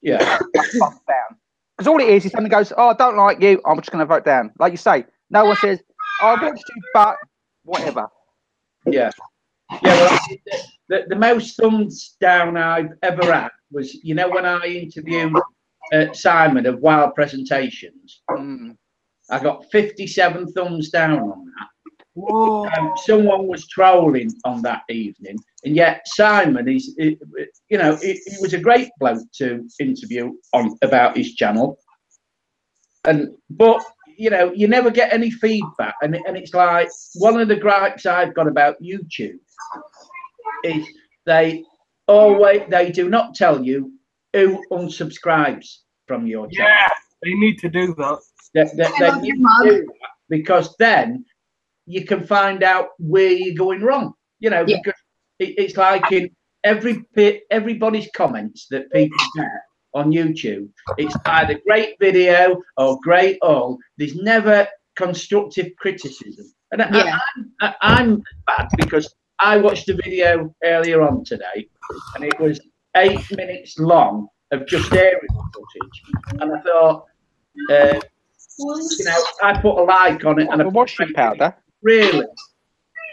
Yeah, vote down, because all it is someone goes, "Oh, I don't like you. I'm just going to vote down." Like you say, no one says, "Oh, I want you," but whatever. Yeah. Well, the most thumbs down I've ever had was, you know, when I interviewed Simon of Wild Presentations. I got 57 thumbs down on that. Someone was trolling on that evening, and yet Simon is, you know, he was a great bloke to interview on about his channel, but you know, you never get any feedback, and it's like one of the gripes I've got about YouTube is they do not tell you who unsubscribes from your channel. Yeah, they need to do that. They need to do that, because then you can find out where you're going wrong. You know, because it's like in everybody's comments that people get on YouTube, it's either great video or great all. There's never constructive criticism. And I'm bad, because I watched a video earlier on today, and it was 8 minutes long of just aerial footage, and I thought, you know, I put a like on it, and a washing powder. Really,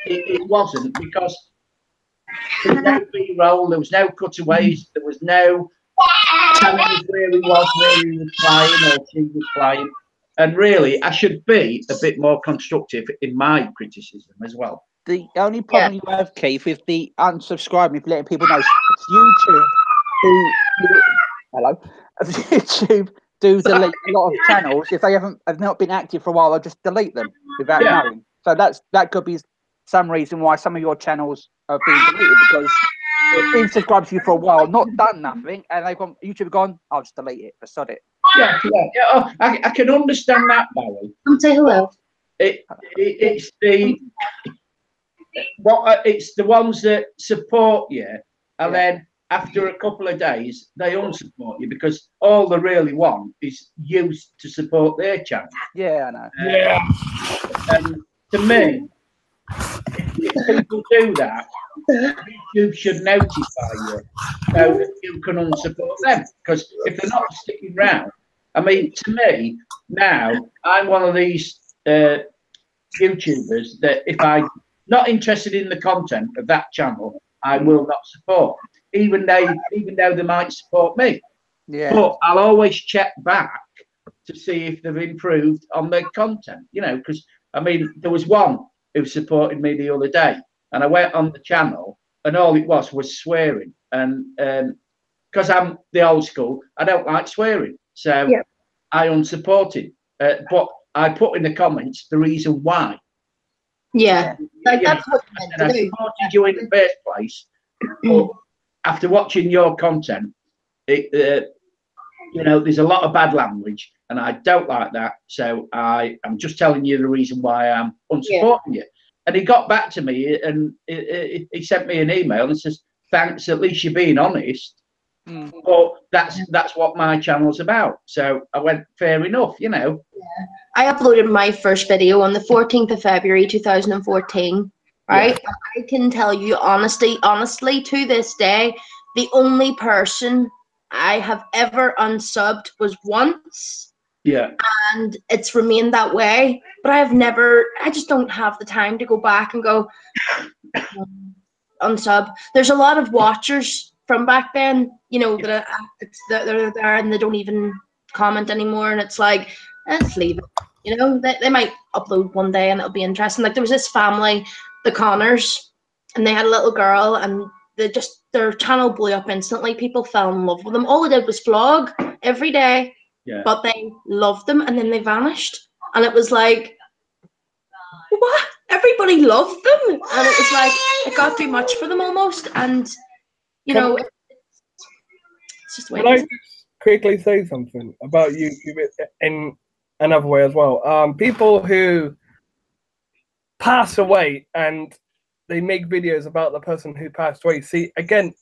it wasn't, because there was no B-roll, there was no cutaways, there was no telling us where he was flying or she was flying. And really, I should be a bit more constructive in my criticism as well. The only problem you have, Keith, with the unsubscribing, if letting people know, YouTube YouTube do delete a lot of channels. If they have not been active for a while, they'll just delete them without knowing. So that could be some reason why some of your channels are being deleted, because they've been subscribed to you for a while, not done nothing, and they've gone, YouTube have gone, I'll just delete it, but sod it. Yeah. Oh, I can understand that, Barry. Come say hello. It's the ones that support you, and then after a couple of days they unsupport you, because all they really want is you to support their channel. Yeah, I know. And to me, if people do that, YouTube should notify you so that you can unsupport them. Because if they're not sticking around, I mean, to me, now, I'm one of these YouTubers that if I'm not interested in the content of that channel, I will not support, even though they might support me. Yeah. But I'll always check back to see if they've improved on their content, you know, because, I mean, there was one who supported me the other day, and I went on the channel, and all it was swearing. And because I'm the old school, I don't like swearing. So I unsupported. But I put in the comments the reason why. Yeah, like that's what you meant to do. I supported you in the first place. But after watching your content, you know, there's a lot of bad language, and I don't like that. So I'm just telling you the reason why I'm unsupporting you. And he got back to me, and he sent me an email and says, "Thanks, at least you're being honest." But that's what my channel's about. So I went, fair enough, you know. Yeah. I uploaded my first video on the 14th of February 2014. Right? Yeah. I can tell you honestly, to this day, the only person I have ever unsubbed was once. Yeah. And it's remained that way. But I just don't have the time to go back and go unsub. There's a lot of watchers from back then, you know, that they're there and they don't even comment anymore. And it's like, let's leave it. You know, they might upload one day and it'll be interesting. Like there was this family, the Connors, and they had a little girl, and their channel blew up instantly. People fell in love with them. All they did was vlog every day, but they loved them, and then they vanished. And it was like, what? Everybody loved them, and it was like it got too much for them almost. And you know, it's just weird. Can I just quickly say something about YouTube in another way as well? People who pass away and they make videos about the person who passed away. See, again,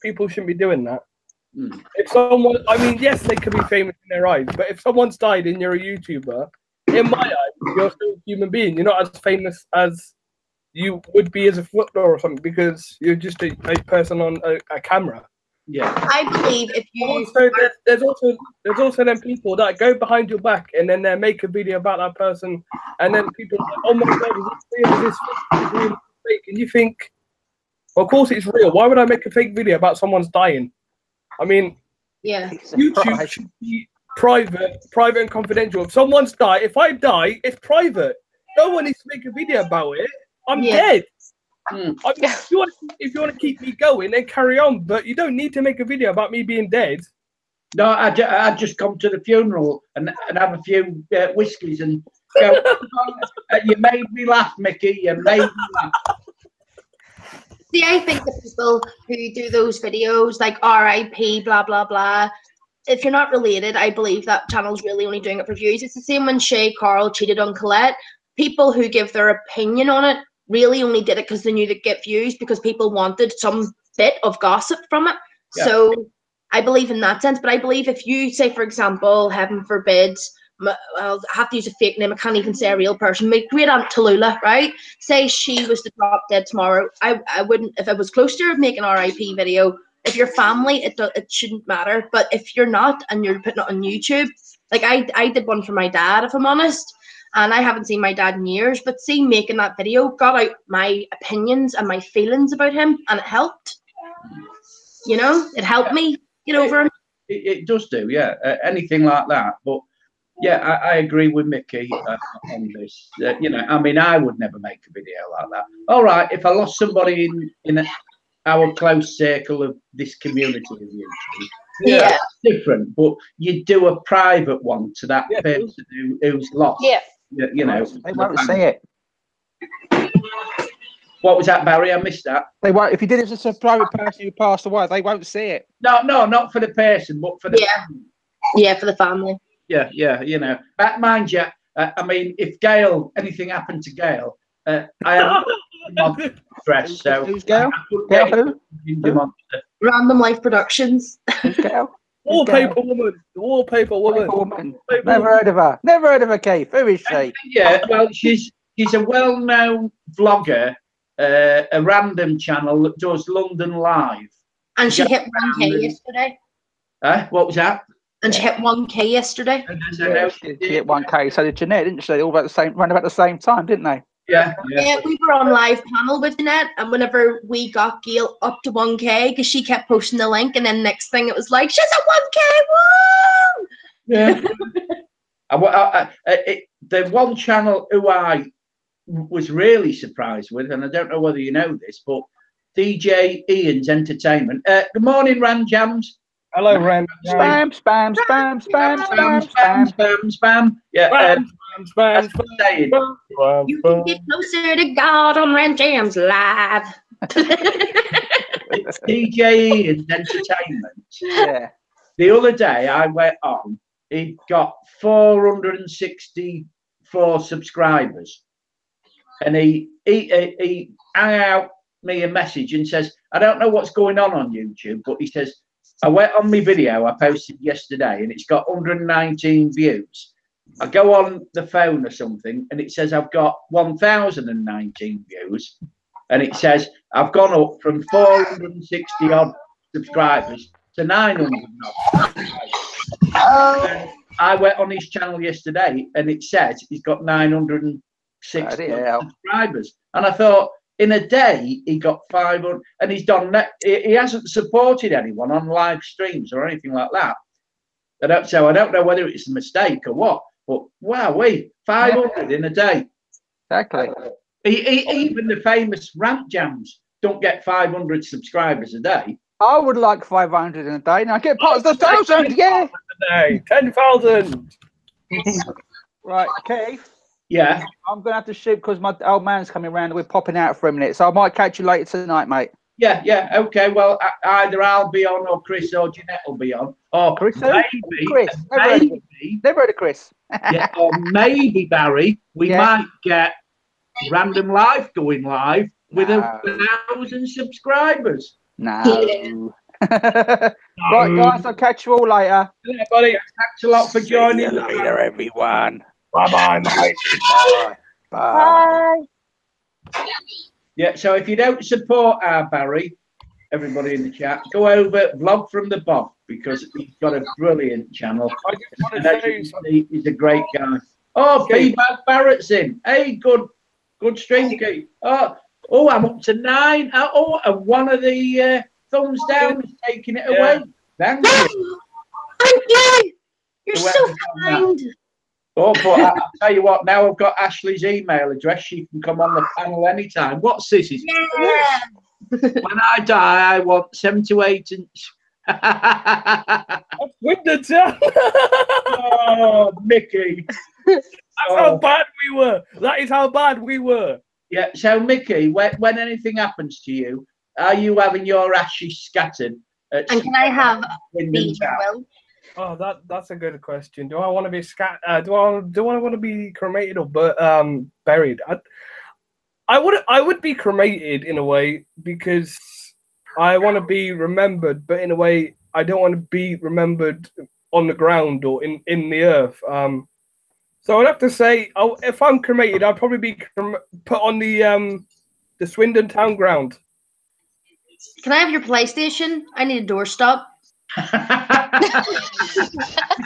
people shouldn't be doing that. If someone, I mean, yes, they could be famous in their eyes, but if someone's died and you're a YouTuber, in my eyes, you're still a human being. You're not as famous as you would be as a footballer or something, because you're just a person on a camera. Yeah, I believe if you also, there's also them people that go behind your back and then they make a video about that person, and then people are like, oh my god, is this real? Is this real? Fake? And you think, well, of course it's real. Why would I make a fake video about someone's dying? I mean, YouTube should be private and confidential. If someone's died, if I die, it's private. No one needs to make a video about it. I'm dead. I mean, if you want to keep me going, then carry on. But you don't need to make a video about me being dead. No, I just come to the funeral and have a few whiskies and go. You made me laugh, Mickey. You made me laugh. See, I think the people who do those videos like RIP, blah blah blah, if you're not related, I believe that channel's really only doing it for views. It's the same when Shay Carl cheated on Colette. People who give their opinion on it really only did it because they knew they'd get views, because people wanted some bit of gossip from it. Yeah. So I believe in that sense. But I believe if you say, for example, heaven forbid, I have to use a fake name, I can't even say a real person, my great aunt Tallulah, right? Say she was to drop dead tomorrow, I wouldn't, if I was close to her, make an RIP video. If you're family, it shouldn't matter. But if you're not and you're putting it on YouTube, like I did one for my dad, if I'm honest, and I haven't seen my dad in years, but see, making that video got out my opinions and my feelings about him, and it helped. You know, it helped me get over him. It does do, yeah. Anything like that. But yeah, I agree with Mickey on this. You know, I mean, I would never make a video like that. All right, if I lost somebody in our close circle of this community of YouTube, Yeah, different. But you do a private one to that person who's lost. yeah. You know, They won't see it. What was that, Barry? I missed that. They won't. If you did it to a private person who passed away, they won't see it. No, not for the person, but for the family. Yeah, for the family. Yeah, you know. Mind you, I mean, if Gail, anything happened to Gail, I have stress. So who's Gail? Gail who? Random Life Productions. Who's Gail? Wallpaper woman. Wallpaper woman. Never heard of her. Never heard of her, Keith. Who is she? Yeah, well, she's a well-known vlogger, a random channel that does London Live. And she hit 1K yesterday. What was that? And she hit 1K yesterday. Yeah, she hit 1K. So did Jeanette, didn't she? They all about the same, run about the same time, didn't they? Yeah. We were on live panel with Jeanette, and whenever we got Gail up to 1K, because she kept posting the link, and then next thing it was like, she's at 1K, woo! Yeah. The one channel who I was really surprised with, and I don't know whether you know this, but DJ Ian's Entertainment. Good morning, Ran Jams. Hello, Ran. Spam. Yeah. Spam. You can get closer to God on Ran Jams Live. It's DJ Ian's Entertainment. Yeah. The other day I went on, he got 464 subscribers, and he hung out me a message and says, I don't know what's going on YouTube, but he says, I went on my video I posted yesterday and it's got 119 views. I go on the phone or something and it says I've got 1,019 views, and it says I've gone up from 460 odd subscribers to 900 odd. I went on his channel yesterday and it says he's got 960 subscribers, and I thought, in a day he got 500, and he's done that. He hasn't supported anyone on live streams or anything like that. So I don't know whether it's a mistake or what, but wow, 500 in a day. Exactly. Even the famous Rant Jams don't get 500 subscribers a day. I would like 500 in a day. Now get past the 1,000, yeah. 10,000. Right, Keith. Yeah. I'm going to have to shoot because my old man's coming around and we're popping out for a minute. So I might catch you later tonight, mate. Yeah. Okay. Well, either I'll be on or Chris or Jeanette will be on. Or Chris? Maybe. Chris. Never heard of Chris. Yeah, or maybe, Barry, we might get Random Life going live with 1,000 subscribers. No. Right, guys, I'll catch you all later. Yeah, buddy. Thanks a lot for joining. See you later, everyone. Bye-bye, mate. Bye. Yeah, so if you don't support our Barry, everybody in the chat, go over Vlog from the Bob, because he's got a brilliant channel. And as you can see, he's a great guy. Oh, Feedback Barrett's in. Hey, good stream, Keith. Oh, I'm up to 9. Oh, and one of the thumbs down is taking it away. Thank you. Thank you. You're so kind. Oh, but I'll tell you what, now I've got Ashley's email address. She can come on the panel anytime. What's this? Yeah. When I die, I want 7 to 8 inch. Window down. Oh, Mickey. That's how bad we were. That is how bad we were. Yeah, so Mickey, when anything happens to you, are you having your ashes scattered? And can I have the will? Oh, that's a good question. Do I want to be do I want to be cremated or buried? I would be cremated in a way because I want to be remembered, but in a way I don't want to be remembered on the ground or in the earth. So I'd have to say, if I'm cremated, I'd probably be put on the Swindon town ground. Can I have your PlayStation? I need a doorstop. You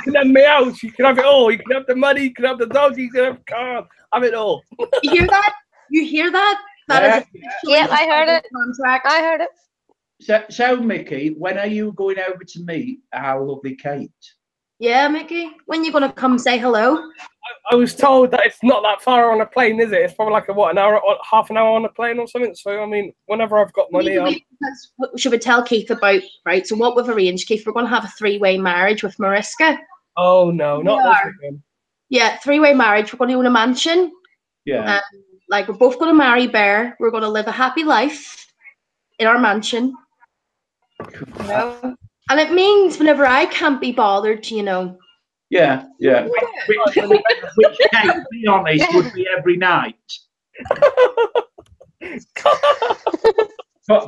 can have my house. You can have it all. You can have the money. You can have the dog. You can have the car. Have it all. You hear that? You hear that? That is yeah, I heard it. Contract. I heard it. So, Mickey, when are you going over to meet our lovely Kate? Yeah, Mickey. When you gonna come say hello? I was told that it's not that far on a plane, is it? It's probably like an hour, half an hour on a plane or something. So I mean, whenever I've got money, should we tell Keith about right? So what we've arranged, Keith, we're gonna have a 3-way marriage with Mariska. Oh no, not this weekend. Yeah, 3-way marriage. We're gonna own a mansion. Yeah. Like we're both gonna marry Bear. We're gonna live a happy life in our mansion. You know? And it means whenever I can't be bothered, you know. Yeah. Which Kate, to be honest, would be every night.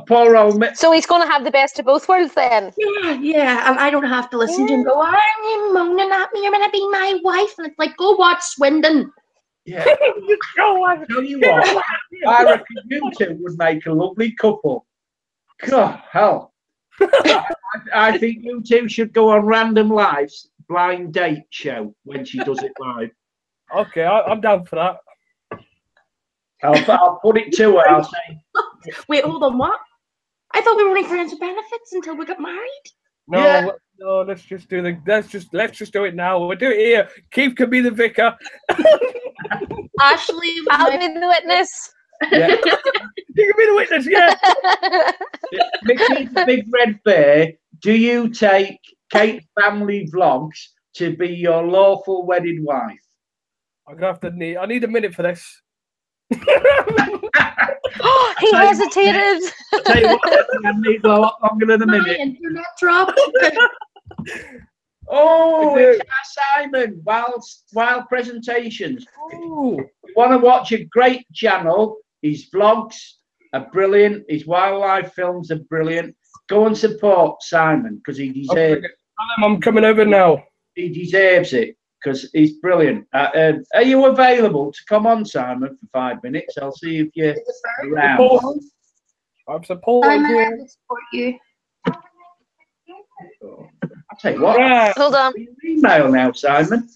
Poor old So he's going to have the best of both worlds then. Yeah, and I don't have to listen to him go, "Are you moaning at me? You're gonna be my wife," and it's like, go watch Swindon. Yeah. Tell you what, I reckon you two would make a lovely couple. God, hell. I think you two should go on Random Life's blind date show when she does it live. Okay, I'm down for that. I'll put it to her. I'll say. Wait, hold on. What? I thought we were only friends with benefits until we got married. No, no. Let's just do let's just do it now. We'll do it here. Keith can be the vicar. Ashley, I'll be the witness. Yeah. You can be the witness. Yeah. Mickey's Big Red Bear. Do you take Kate's family vlogs to be your lawful wedded wife? I'm gonna have to I need a minute for this. He hesitated. I'll tell you what, I need a lot longer than a minute. My internet dropped. Oh, it's Simon. Wild presentations. Ooh. If you want to watch a great channel, his vlogs are brilliant. His wildlife films are brilliant. Go and support Simon because he deserves it. I'm coming over now. He deserves it because he's brilliant. Are you available to come on, Simon, for 5 minutes? I'll see if you're around. I'm supporting you. Support you. I'll tell you what. Yeah. Hold on. Your email now, Simon.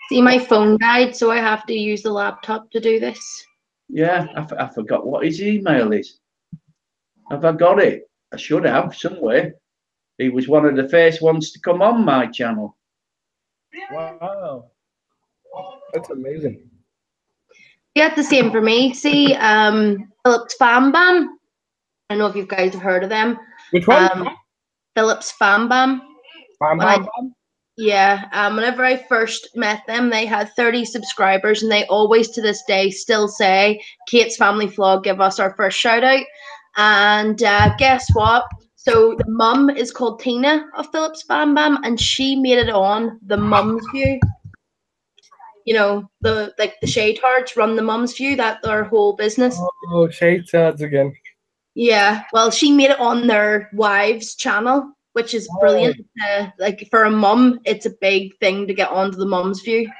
See, my phone died, so I have to use the laptop to do this. Yeah, I forgot what his email is. Have I got it? I should have somewhere. He was one of the first ones to come on my channel. Wow. That's amazing. Yeah, the same for me. See, Phillips Fam Bam. I don't know if you guys have heard of them. Which one? Phillips Fam Bam. Bam, bam, bam. Yeah, whenever I first met them, they had 30 subscribers, and they always, to this day, still say, "Kate's Family Vlog, give us our first shout out." And guess what? So the mum is called Tina of Phillips Bam Bam, and she made it on the Mum's View. You know, the Shade Hearts run the Mum's View, that their whole business. Oh, Shade Hearts again. Yeah, well, she made it on their wives' channel, which is brilliant. Like for a mum, it's a big thing to get onto the Mum's View.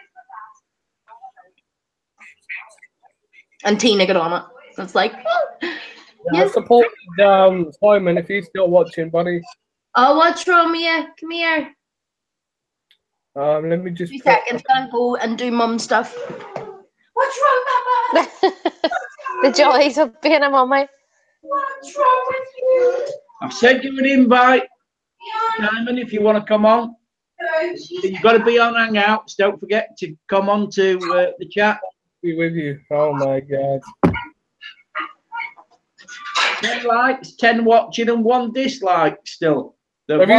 And Tina got on it. So it's like, I support Simon if he's still watching, buddy. Oh, what's wrong with you? Come here. Let me just. 2 seconds, gonna go and do mum stuff. What's wrong, Papa? The joys of being a mummy. What's wrong with you? I've sent you an invite, Simon, if you want to come on. You've got to be on Hangouts. Don't forget to come on to the chat. Be with you. Oh my God. 10 likes, 10 watching, and 1 dislike still. Have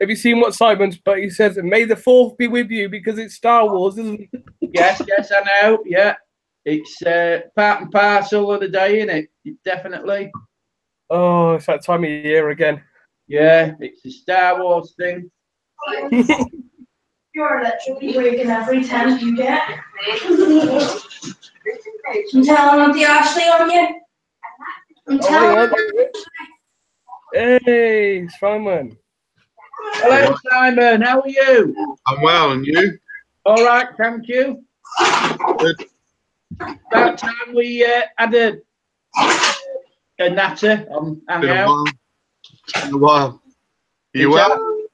you seen what Simon's? But he says, "May the 4th be with you," because it's Star Wars, isn't it? Yes, I know. Yeah, it's part and parcel of the day, isn't it? Definitely. Oh, it's that time of year again. Yeah, it's a Star Wars thing. You're literally breaking every tent you get. I'm telling Auntie Ashley on you. I'm telling Hey, Simon. Hello, Simon. How are you? I'm well, and you? All right, thank you. Good. About time we had a natter on Hangout. Been a while. You well?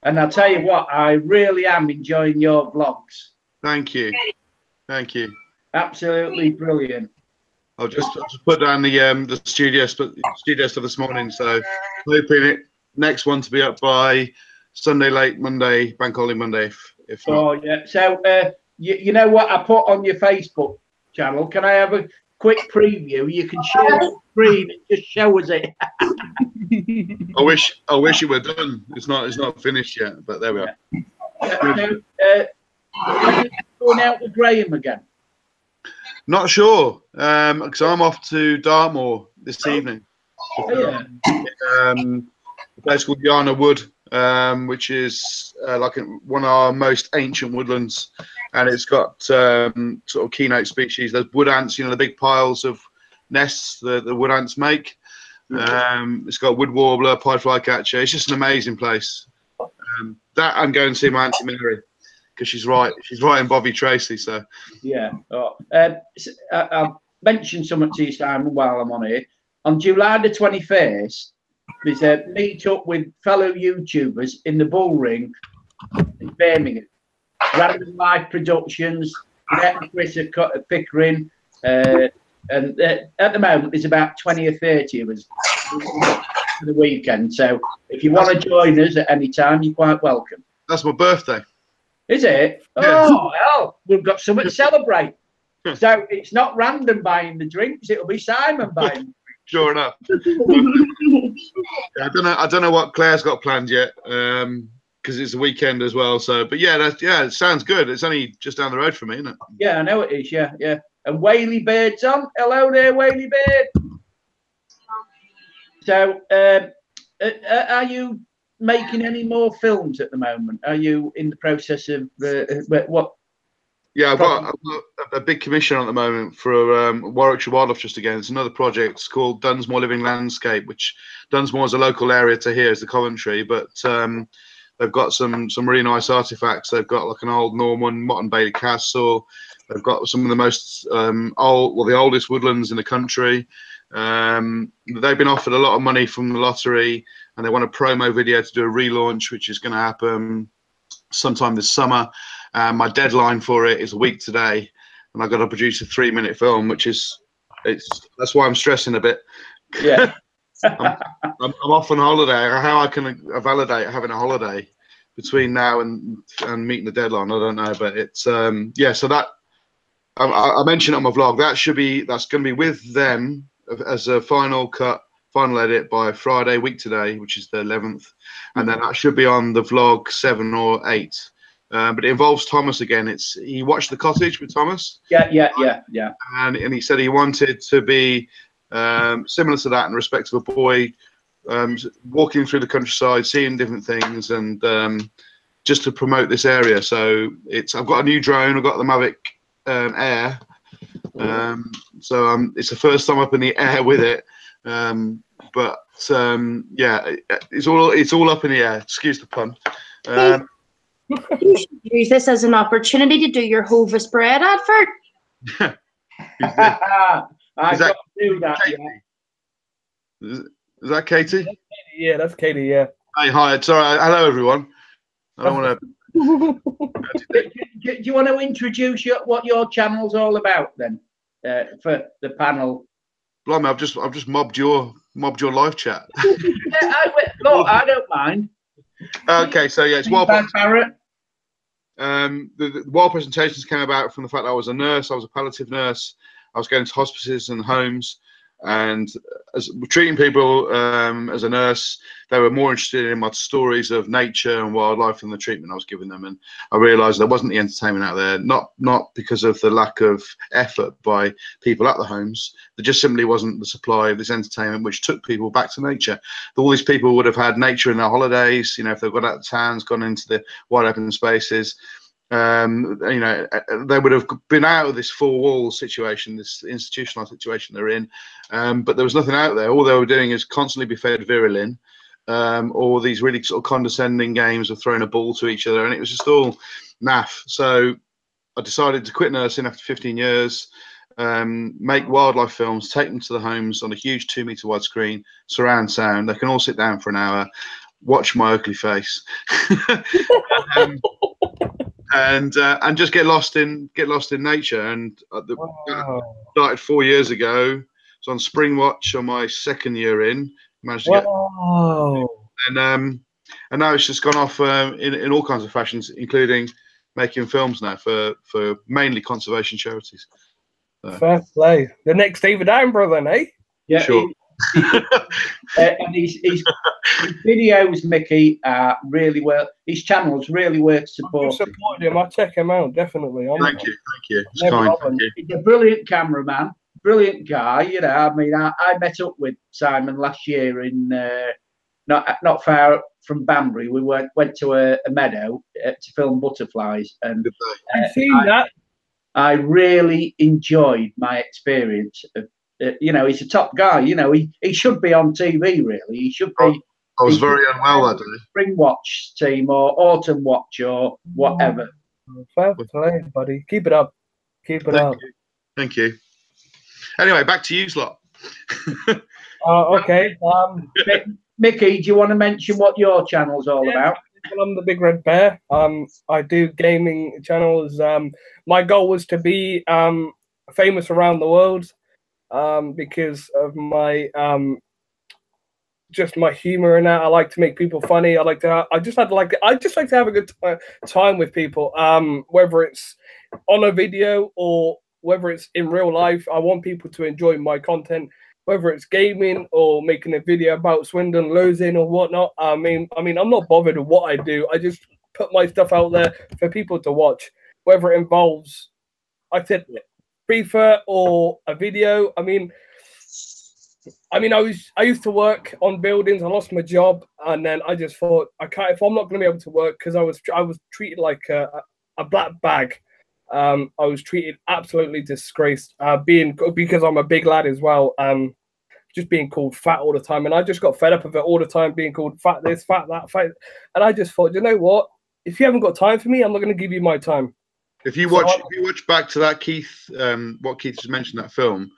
And I'll tell you what, I really am enjoying your vlogs. Thank you. Thank you. Absolutely brilliant. I'll just put down the studio stuff this morning, so hoping it next one to be up by Sunday late Monday, bank holiday Monday, if not. Oh yeah. So you know what I put on your Facebook channel? Can I have a quick preview? You can share the screen and just show us it. I wish it were done. It's not finished yet, but there we are. Going out with Graham again? Not sure, because I'm off to Dartmoor this evening. Yeah. A place called Yarna Wood, which is like one of our most ancient woodlands, and it's got sort of keynote species. There's wood ants, the big piles of nests the wood ants make. It's got wood warbler, pied flycatcher. It's just an amazing place. That I'm going to see my Auntie Mary, because she's right in Bobby Tracy. So yeah. Oh. I'll mention something to you, Simon, while I'm on here. On July the 21st, there's a meet up with fellow YouTubers in the Bull Ring in Birmingham. Random Life Productions, Chris at Pickering, and at the moment there's about 20 or 30 of us for the weekend. So if you want to join us at any time, you're quite welcome. That's my birthday. Is it? Yeah. Oh, well, we've got something to celebrate. So it's not random buying the drinks; it'll be Simon buying. Sure enough. I don't know what Claire's got planned yet, because it's a weekend as well. So, but yeah, it sounds good. It's only just down the road from me, isn't it? Yeah, I know it is. Yeah, yeah. And Whaley Bird's on. Hello there, Whaley Bird. So, are you making any more films at the moment? Are you in the process of what? Yeah, I've got a big commission at the moment for Warwickshire Wildlife Trust again. It's another project. It's called Dunsmore Living Landscape, which Dunsmore is a local area to here, is the Coventry, but they've got some really nice artifacts. They've got like an old Norman Motte Bailey castle. They've got some of the most the oldest woodlands in the country. They've been offered a lot of money from the lottery, and they want a promo video to do a relaunch, which is going to happen sometime this summer. My deadline for it is a week today, and I've got to produce a 3-minute film, that's why I'm stressing a bit. Yeah. I'm off on holiday. How I can validate having a holiday between now and meeting the deadline, I don't know, but it's yeah. So that I mentioned it on my vlog. That's going to be with them as a final edit by Friday, week today, which is the 11th, and then that should be on the vlog 7 or 8. But it involves Thomas again. He watched The Cottage with Thomas. Yeah. And he said he wanted to be similar to that in respect of a boy walking through the countryside, seeing different things, and just to promote this area. So I've got a new drone. I've got the Mavic Air. So it's the first time up in the air with it. But yeah, it's all up in the air. Excuse the pun. You should use this as an opportunity to do your Hovis bread advert. I've got to do that. Is that Katie? Yeah, that's Katie. Yeah. Hey, hi. Sorry. Hello, everyone. I don't want to. Do you want to introduce what your channel's all about then, for the panel? Blimey, I've just mobbed your live chat. Yeah, I don't mind. Okay, so yeah, it's wild. Parrot. The wild presentations came about from the fact that I was a nurse. I was a palliative nurse. I was going to hospices and homes, And as treating people as a nurse, they were more interested in my stories of nature and wildlife than the treatment I was giving them. And I realised there wasn't the entertainment out there, not because of the lack of effort by people at the homes. There just simply wasn't the supply of this entertainment which took people back to nature. All these people would have had nature in their holidays, you know, if they've got out of towns, gone into the wide open spaces. You know, they would have been out of this four wall situation, this institutionalized situation they're in, but there was nothing out there. All they were doing is constantly be fed Virilin, or these really sort of condescending games of throwing a ball to each other, and it was just all naff. So I decided to quit nursing after 15 years, make wildlife films, take them to the homes on a huge 2-meter wide screen, surround sound. They can all sit down for an hour, watch my ugly face. And just get lost in nature. And started 4 years ago. So on Spring Watch on my second year in, managed to get. And now it's just gone off in all kinds of fashions, including making films now for mainly conservation charities. So. Fair play. The next David Attenborough, then, eh? Yeah. Sure. And his videos, Mickey, are really well. His channels really worth supporting. Supported him. I'll check him out definitely. Thank you. It's kind. Thank you. He's a brilliant cameraman, brilliant guy. You know, I mean, I met up with Simon last year in not far from Banbury. We went to a meadow to film butterflies, and I've seen that. I really enjoyed my experience of. You know, he's a top guy. You know, he should be on TV. Really, he should be. I was very unwell that day. Spring Watch team or Autumn Watch or whatever. Fair play, buddy. Keep it up. Keep it up. Thank you. Anyway, back to you, Slot. Okay. Mickey, do you want to mention what your channel's all about? I'm the Big Red Bear. I do gaming channels. My goal was to be famous around the world. Because of my just my humor and that. I like to make people funny. I just like to have a good time with people. Whether it's on a video or whether it's in real life, I want people to enjoy my content. Whether it's gaming or making a video about Swindon losing or whatnot. I mean, I'm not bothered with what I do. I just put my stuff out there for people to watch. Whether it involves, I said, FIFA or a video. I used to work on buildings. I lost my job, and then I just thought, I can't. If I'm not going to be able to work, because I was treated like a black bag. I was treated absolutely disgraced. Because I'm a big lad as well. Just being called fat all the time, and I just got fed up of it all the time, being called fat this, fat that, fat. And I just thought, you know what? If you haven't got time for me, I'm not going to give you my time. If you watch back to that Keith, what Keith just mentioned, that film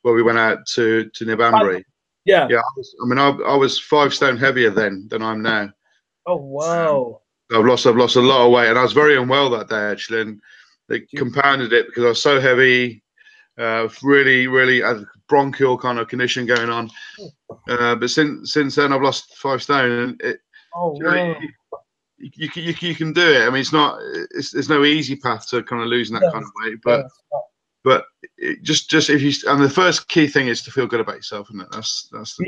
where we went out to near Banbury. Yeah. I was 5 stone heavier then than I'm now. Oh wow! I've lost a lot of weight, and I was very unwell that day actually, and they compounded it because I was so heavy. Really had a bronchial kind of condition going on. But since then, I've lost 5 stone, and wow. You can do it. I mean, there's no easy path to kind of losing that kind of weight, but just if you, and the first key thing is to feel good about yourself, isn't it? That's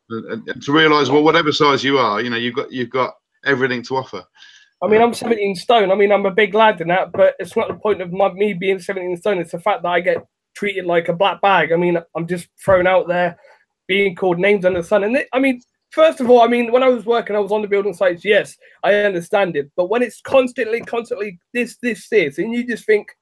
and to realize, well, whatever size you are, you know, you've got everything to offer. I mean, I'm 17 stone. I mean, I'm a big lad in that, but it's not the point of me being 17 stone. It's the fact that I get treated like a black bag. I mean, I'm just thrown out there, being called names under the sun, and first of all, I mean, when I was working, I was on the building sites. Yes, I understand it. But when it's constantly this, and you just think,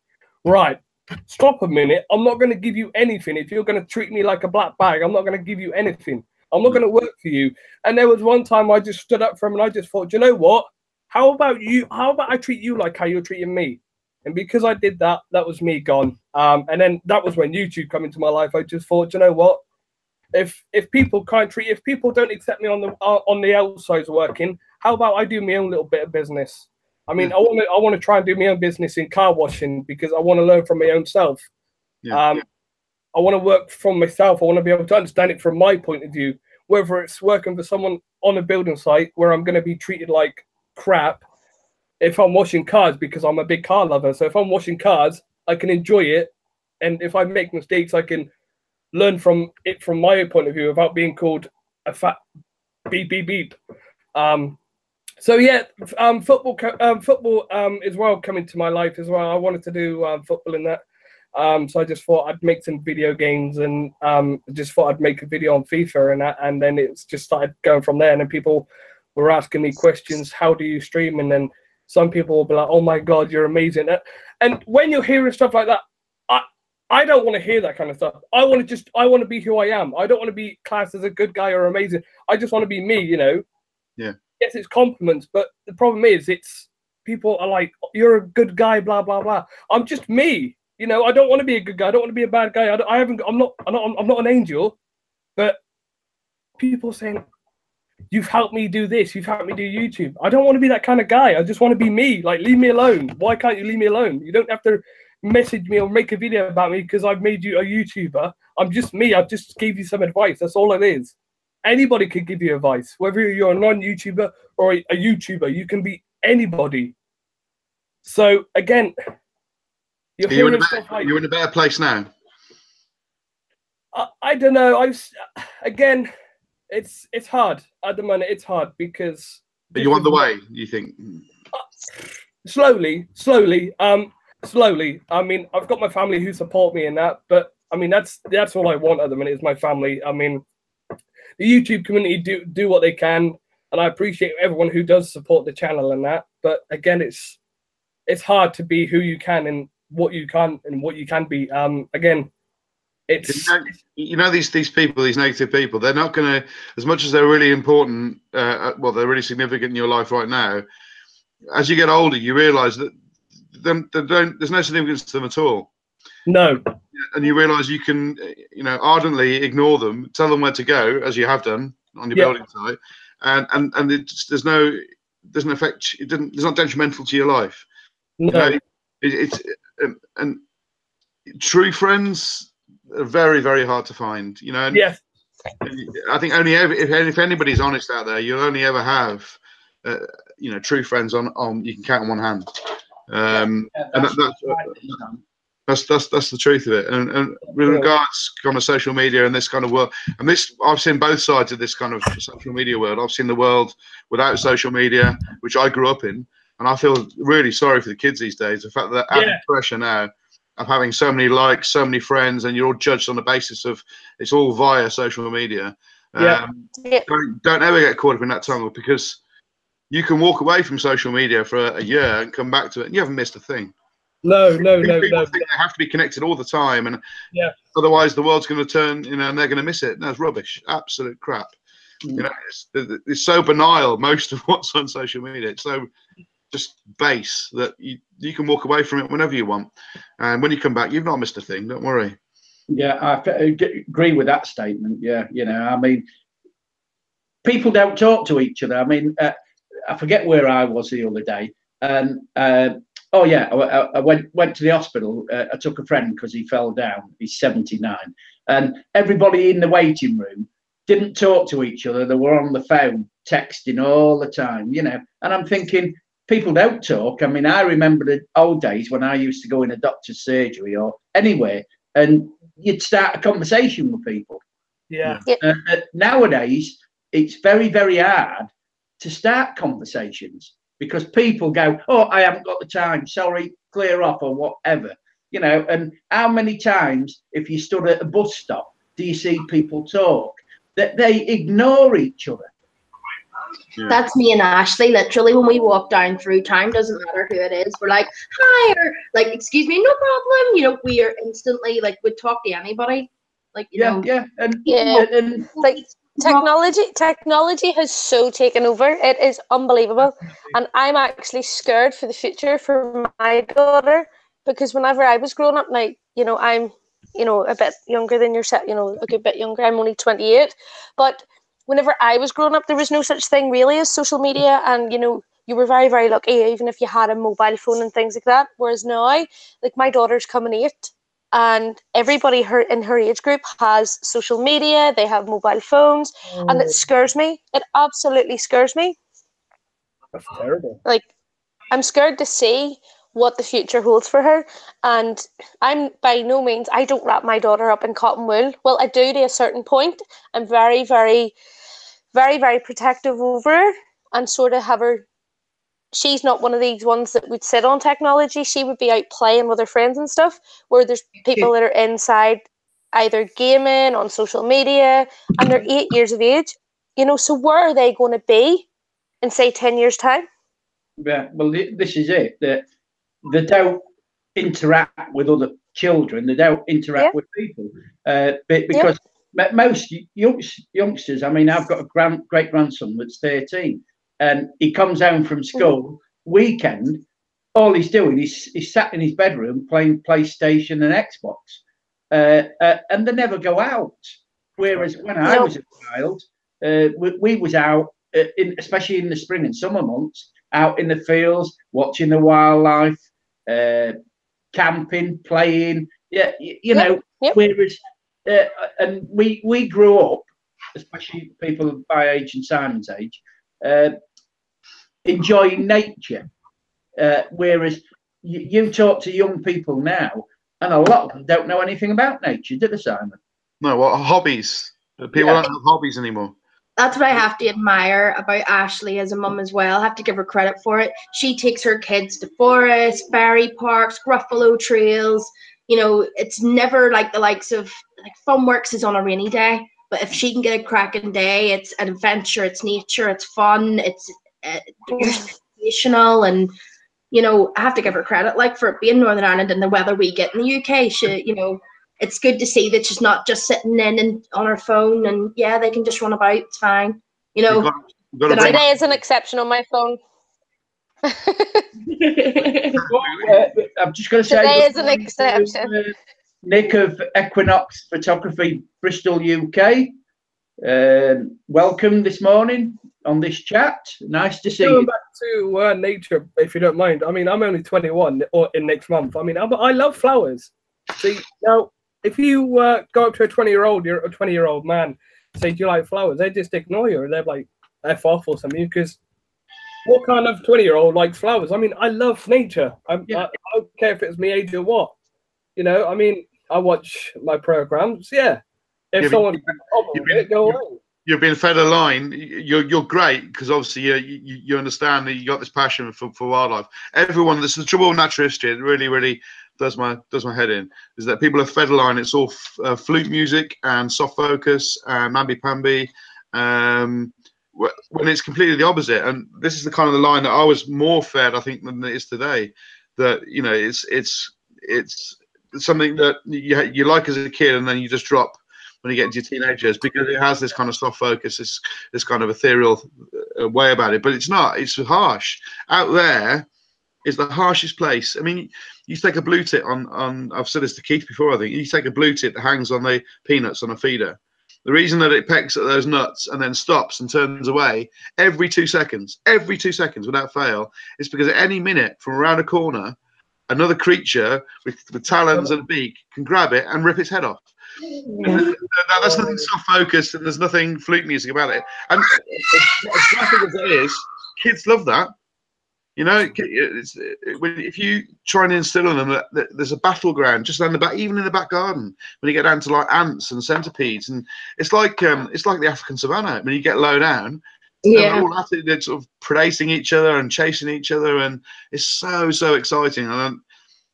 right, stop a minute. I'm not going to give you anything. If you're going to treat me like a black bag, I'm not going to give you anything. I'm not going to work for you. And there was one time I just stood up for him and I just thought, you know what? How about I treat you like how you're treating me? And because I did that, that was me gone. And then that was when YouTube came into my life. I just thought, you know what? If people don't accept me on the outside working, how about I do my own little bit of business? I mean, I want to try and do my own business in car washing because I want to learn from my own self. I want to work from myself. I want to be able to understand it from my point of view, whether it's working for someone on a building site where I'm going to be treated like crap. If I'm washing cars, because I'm a big car lover, so if I'm washing cars, I can enjoy it, and if I make mistakes, I can learn from it from my point of view without being called a fat beep beep beep. So yeah, football is well coming to my life as well. I wanted to do football in that. So I just thought I'd make some video games, and just thought I'd make a video on FIFA and that, and then it's just started going from there. And then people were asking me questions, how do you stream? And then some people will be like, oh my God, you're amazing. And when you're hearing stuff like that, I don't want to hear that kind of stuff. I want to be who I am. I don't want to be classed as a good guy or amazing. I just want to be me, you know? Yeah. Yes, it's compliments, but the problem is people are like, you're a good guy, blah, blah, blah. I'm just me. You know, I don't want to be a good guy. I don't want to be a bad guy. I'm not an angel, but people saying, you've helped me do this. You've helped me do YouTube. I don't want to be that kind of guy. I just want to be me. Like, leave me alone. Why can't you leave me alone? You don't have to message me or make a video about me because I've made you a YouTuber. I'm just me. I've just gave you some advice. That's all it is. Anybody can give you advice, whether you're a non-YouTuber or a YouTuber. You can be anybody. So again, you're in a better place now. I don't know. Again, it's hard at the moment. It's hard because. But you on the way, you think? Slowly. I mean, I've got my family who support me in that, but I mean that's all I want at the minute is my family. I mean, the YouTube community do what they can, and I appreciate everyone who does support the channel and that. But again, it's hard to be who you can and what you can be. Again, it's these people, these negative people. They're not going to, as much as they're really important. Well, they're really significant in your life right now. As you get older, you realise that there's no significance to them at all. No. And you realise you can, ardently ignore them, tell them where to go, as you have done on your building site, and there's no effect. It's not detrimental to your life. No. And true friends are very, very hard to find. And yes. I think if anybody's honest out there, you'll only ever have true friends on you can count on one hand. And that's the truth of it. And with regards kind of social media and this kind of world, and this I've seen both sides of this kind of social media world. I've seen the world without social media, which I grew up in, and I feel really sorry for the kids these days. The fact that they're under pressure now of having so many likes, so many friends, and you're all judged on the basis of it's all via social media. Don't ever get caught up in that tunnel, because you can walk away from social media for a year and come back to it, and you haven't missed a thing. No. People think they have to be connected all the time, and otherwise the world's going to turn, and they're going to miss it. No, it's rubbish, absolute crap. It's so banal, most of what's on social media. It's so just base that you can walk away from it whenever you want, and when you come back, you've not missed a thing. Don't worry. Yeah, I agree with that statement. Yeah, I mean, people don't talk to each other. I mean, I forget where I was the other day, and I went to the hospital. I took a friend because he fell down. He's 79, and everybody in the waiting room didn't talk to each other. They were on the phone, texting all the time, and I'm thinking, people don't talk. I mean, I remember the old days when I used to go in a doctor's surgery or anywhere, and you'd start a conversation with people. Yeah. Nowadays, it's very, very hard to start conversations, because people go, oh, I haven't got the time, sorry, clear off, or whatever. And how many times, if you stood at a bus stop, do you see people talk? That they ignore each other. Yeah. That's me and Ashley. Literally, when we walk down through town, doesn't matter who it is, we're like, hi, or like, excuse me, no problem. We are instantly like, we'd talk to anybody. Like, and like technology has so taken over. It is unbelievable, and I'm actually scared for the future for my daughter, because whenever I was growing up, like, I'm a bit younger than yourself, a good bit younger. I'm only 28, but whenever I was growing up, there was no such thing really as social media, and you were very, very lucky even if you had a mobile phone and things like that. Whereas now, like, my daughter's coming 8, and everybody in her age group has social media, they have mobile phones, and it scares me. It absolutely scares me. That's terrible. Like, I'm scared to see what the future holds for her. And I'm by no means, I don't wrap my daughter up in cotton wool. Well, I do to a certain point. I'm very, very, very, very protective over her and sort of have her. She's not one of these ones that would sit on technology. She would be out playing with her friends and stuff, where there's people that are inside either gaming on social media and they're 8 years of age. You know, so where are they going to be in, say, 10 years' time? Yeah, well, this is it. That they don't interact with other children. They don't interact with people. Because most youngsters, I mean, I've got a great grandson that's 13, and he comes home from school weekend. All he's doing is he's sat in his bedroom playing PlayStation and Xbox, and they never go out. Whereas when I was a child, we was out, especially in the spring and summer months, out in the fields, watching the wildlife, camping, playing. Yeah, you know. Whereas, and we grew up, especially people my age and Simon's age, enjoying nature. Whereas you talk to young people now, and a lot of them don't know anything about nature, do they, Simon? No, what hobbies? People don't have hobbies anymore. That's what I have to admire about Ashley as a mum as well. I have to give her credit for it. She takes her kids to forests, fairy parks, Gruffalo trails. You know, it's never like the likes of, like, Funworks is on a rainy day, but if she can get a cracking day, it's an adventure, it's nature, it's fun, it's educational, and, you know, I have to give her credit, like, for it being Northern Ireland and the weather we get in the UK. She, you know, it's good to see that she's not just sitting in and on her phone, and they can just run about. It's fine, you know. Today is an exception on my phone. I'm just going to say today is an exception. Nick of Equinox Photography, Bristol, UK. Welcome this morning on this chat. Nice to see you. Going back to nature, if you don't mind. I mean, I'm only 21 in next month. I mean, I love flowers. See, now, if you go up to a 20-year-old man, say, do you like flowers? They just ignore you, or they're like, F off or something, because what kind of 20-year-old likes flowers? I mean, I love nature. I don't care if it's me age or what. You know, I mean, I watch my programs, If someone's go away. You've been fed a line. You're great, because obviously you understand that you got this passion for wildlife. Everyone, this is the trouble with natural history. It really does my head in, is that people are fed a line. It's all flute music and soft focus and mamby-pamby, when it's completely the opposite. And this is the kind of the line that I was more fed, I think, than it is today. That, you know, it's something that you like as a kid, and then you just drop when you get into your teenagers, because it has this kind of soft focus, this kind of ethereal way about it. But it's not. It's harsh. Out there is the harshest place. I mean, you take a blue tit on I've said this to Keith before, I think. You take a blue tit that hangs on the peanuts on a feeder. The reason that it pecks at those nuts and then stops and turns away every 2 seconds without fail, is because at any minute from around a corner, another creature with talons and a beak can grab it and rip its head off. That's nothing soft-focused, and there's nothing flute music about it. And as graphic as it is, kids love that. You know, if you try and instill on them that there's a battleground just down the back, even in the back garden, when you get down to like ants and centipedes, and it's like the African savannah. When you get low down, they're all at it, they're sort of predating each other and chasing each other, and it's so exciting. And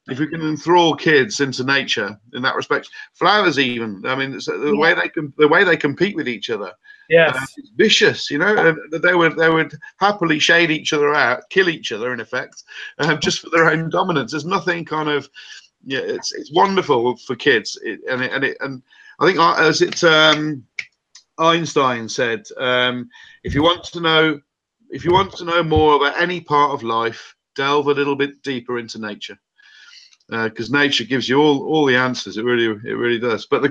if we can enthrall kids into nature in that respect, flowers even. I mean, the way they compete with each other. It's vicious, you know. They would happily shade each other out, kill each other in effect, just for their own dominance. There's nothing kind of, it's wonderful for kids. And I think, as Einstein said, if you want to know more about any part of life, delve a little bit deeper into nature. Because nature gives you all the answers. It really does. But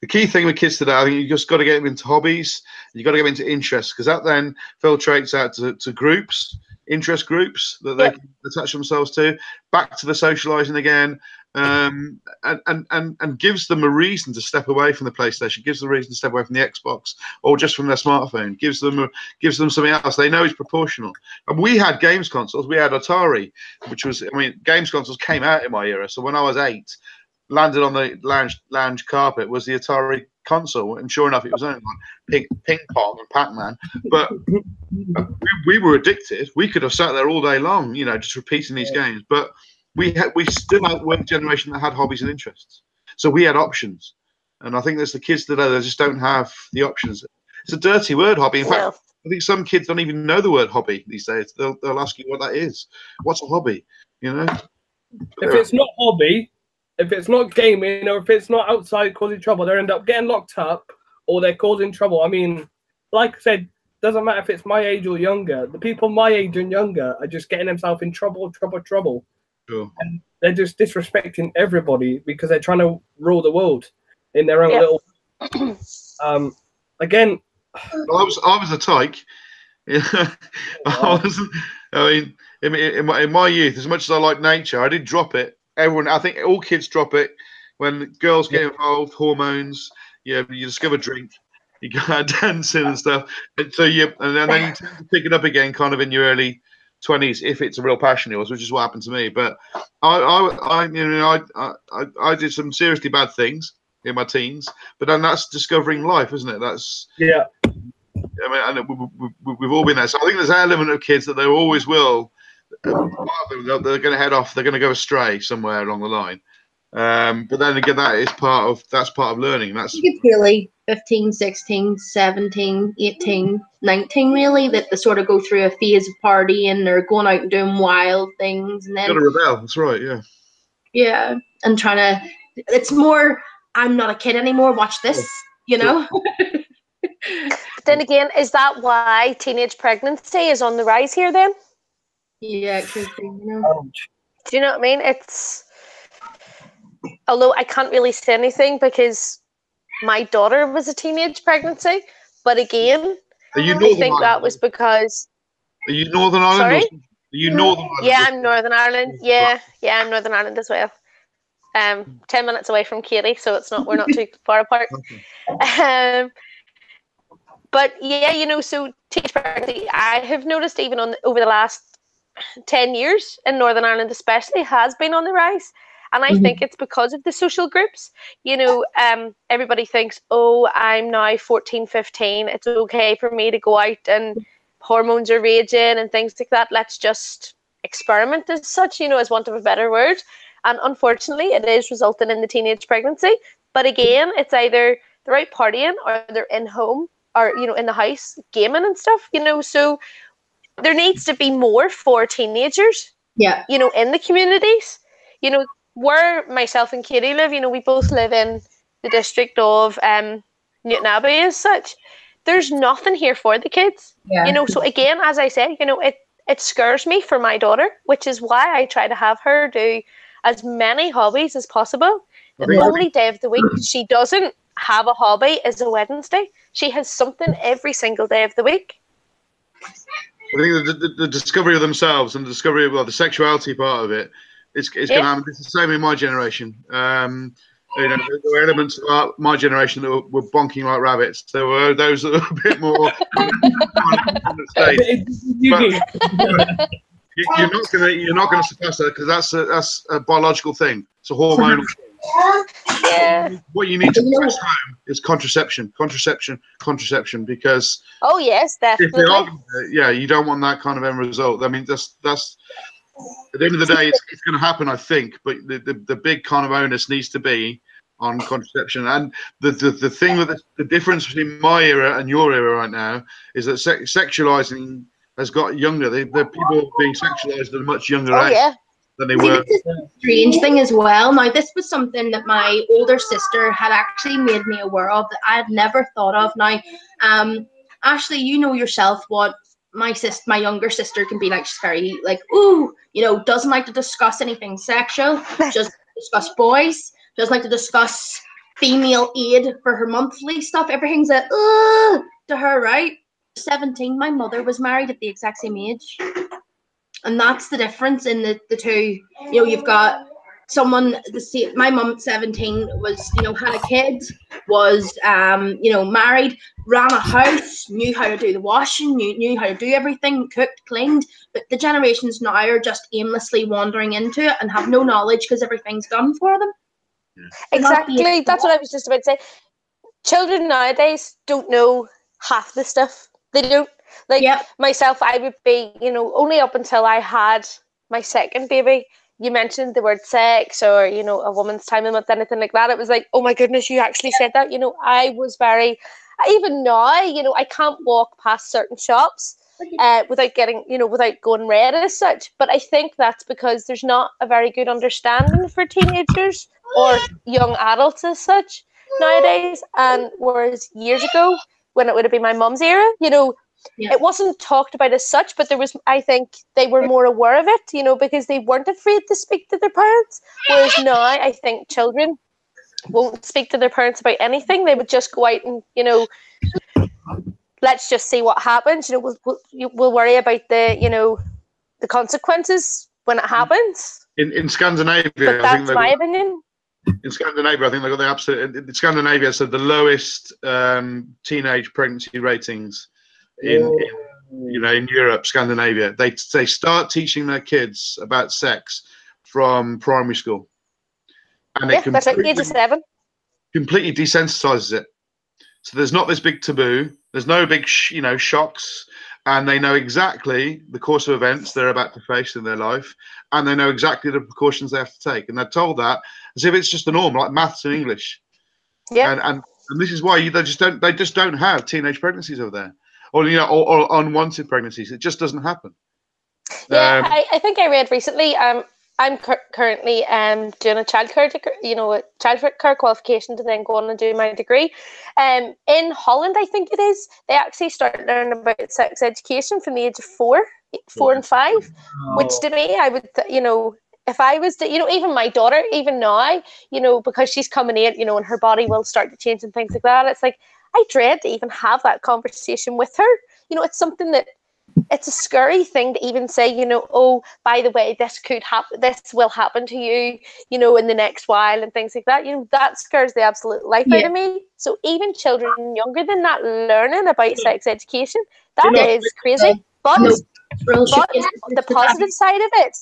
the key thing with kids today, I think, you just got to get them into hobbies. You got to get them into interests, because that then filtrates out to groups, interest groups that they can attach themselves to, back to the socializing again, and gives them a reason to step away from the PlayStation, gives them a reason to step away from the Xbox or just from their smartphone, gives them something else they know is proportional. And we had games consoles, we had Atari, which was, I mean, games consoles came out in my era. So when I was 8, landed on the lounge carpet was the Atari console, and sure enough, it was only like ping pong and Pac-Man. But we were addicted. We could have sat there all day long, you know, just repeating these games. But we still outworked a generation that had hobbies and interests. So we had options, and I think there's the kids today that just don't have the options. It's a dirty word, hobby. In fact, I think some kids don't even know the word hobby these days. They'll ask you what that is. What's a hobby? You know, if it's not hobby, if it's not gaming, or if it's not outside causing trouble, they end up getting locked up or they're causing trouble. I mean, like I said, doesn't matter if it's my age or younger. The people my age and younger are just getting themselves in trouble. Sure. And they're just disrespecting everybody because they're trying to rule the world in their own little. Again, I was a tyke. I mean, in my youth, as much as I like nature, I did drop it. I think all kids drop it when girls get involved, hormones. You discover drink, you go out dancing and stuff, and so then you tend to pick it up again, kind of in your early 20s, if it's a real passion of yours, which is what happened to me. But I did some seriously bad things in my teens, but then that's discovering life, isn't it? That's I mean, we've all been there. So I think there's an element of kids that they always will. They're going to head off. They're going to go astray somewhere along the line. But then again, that's part of learning. I think it's really 15, 16, 17, 18, 19, really, that they sort of go through a phase of partying or going out and doing wild things, and then got to rebel. That's right. Yeah, and trying to. It's more. I'm not a kid anymore. Watch this. You know. But then again, is that why teenage pregnancy is on the rise here? Then. Yeah, it could be, you know. Do you know what I mean? It's, although I can't really say anything because my daughter was a teenage pregnancy, but again, I think that was because. Are you Northern Ireland? Sorry? Are you Northern Ireland? Yeah, I'm Northern Ireland. Yeah, I'm Northern Ireland as well. 10 minutes away from Katie, so we're not too far apart. But yeah, you know, so teenage pregnancy, I have noticed even over the last 10 years in Northern Ireland especially has been on the rise, and I think it's because of the social groups. You know, everybody thinks, oh, I'm now 14, 15, it's okay for me to go out and hormones are raging and things like that, let's just experiment as such, you know, as want of a better word. And unfortunately it is resulting in the teenage pregnancy. But again, it's either they're out partying or they're in home or, you know, in the house gaming and stuff, you know. So there needs to be more for teenagers, you know, in the communities. You know, where myself and Katie live, you know, we both live in the district of Newton Abbey as such. There's nothing here for the kids, you know. So again, as I said, you know, it scares me for my daughter, which is why I try to have her do as many hobbies as possible. The only day of the week she doesn't have a hobby is a Wednesday. She has something every single day of the week. I think the discovery of themselves and the discovery of the sexuality part of it is going to happen. It's the same in my generation. You know, there were elements of my generation that were bonking like rabbits. There were those that were a bit more. You're not going to suppress that because that's a biological thing. It's a hormonal thing. What you need to press home is contraception, because yes, definitely. You don't want that kind of end result. I mean, that's at the end of the day, it's going to happen, I think. But the big kind of onus needs to be on contraception. And the thing with the difference between my era and your era right now is that sexualizing has got younger. The people being sexualized at a much younger age than they were. This is a strange thing as well. Now, this was something that my older sister had actually made me aware of that I had never thought of. Now, Ashley, you know yourself what my younger sister can be like. She's very like, ooh, you know, doesn't like to discuss anything sexual, just discuss boys, doesn't like to discuss female aid for her monthly stuff. Everything's a to her, right? 17, my mother was married at the exact same age. And that's the difference in the two. You know, you've got someone, my mum at 17 was, you know, had a kid, was, you know, married, ran a house, knew how to do the washing, knew how to do everything, cooked, cleaned. But the generations now are just aimlessly wandering into it and have no knowledge because everything's done for them. Exactly. That's what I was just about to say. Children nowadays don't know half the stuff. They don't. Like myself, I would be, you know, only up until I had my second baby, you mentioned the word sex or, you know, a woman's time and anything like that. It was like, oh my goodness, you actually said that. You know, I was very, even now, you know, I can't walk past certain shops without getting, you know, without going red as such. But I think that's because there's not a very good understanding for teenagers or young adults as such nowadays. And whereas years ago, when it would have been my mum's era, you know, it wasn't talked about as such, but there was, I think they were more aware of it, you know, because they weren't afraid to speak to their parents. Whereas now I think children won't speak to their parents about anything. They would just go out and, you know, let's just see what happens. You know, we'll worry about the, you know, the consequences when it happens. In Scandinavia, but that's my opinion. In Scandinavia, I think they got the absolute. In Scandinavia, so the lowest teenage pregnancy ratings in you know, in Europe, Scandinavia. They start teaching their kids about sex from primary school, and it that's like age of 7. Completely desensitizes it. So there's not this big taboo. There's no big you know, shocks, and they know exactly the course of events they're about to face in their life, and they know exactly the precautions they have to take, and they're told that as if it's just a norm, like maths and English. And this is why they just don't have teenage pregnancies over there, or, you know, or unwanted pregnancies. It just doesn't happen. Yeah, I think I read recently. I'm currently doing a childcare, you know, a childcare qualification to then go on and do my degree. In Holland, I think it is, they actually start learning about sex education from the age of 4 and 5, which to me, I would, you know, if I was to, you know, even my daughter, even now, you know, because she's coming in, you know, and her body will start to change and things like that. It's like, I dread to even have that conversation with her. You know, it's something that, it's a scary thing to even say, you know, oh, by the way, this could happen, this will happen to you, you know, in the next while and things like that. You know, that scares the absolute life out of me. So even children younger than that learning about sex education, that is crazy. But the positive side of it,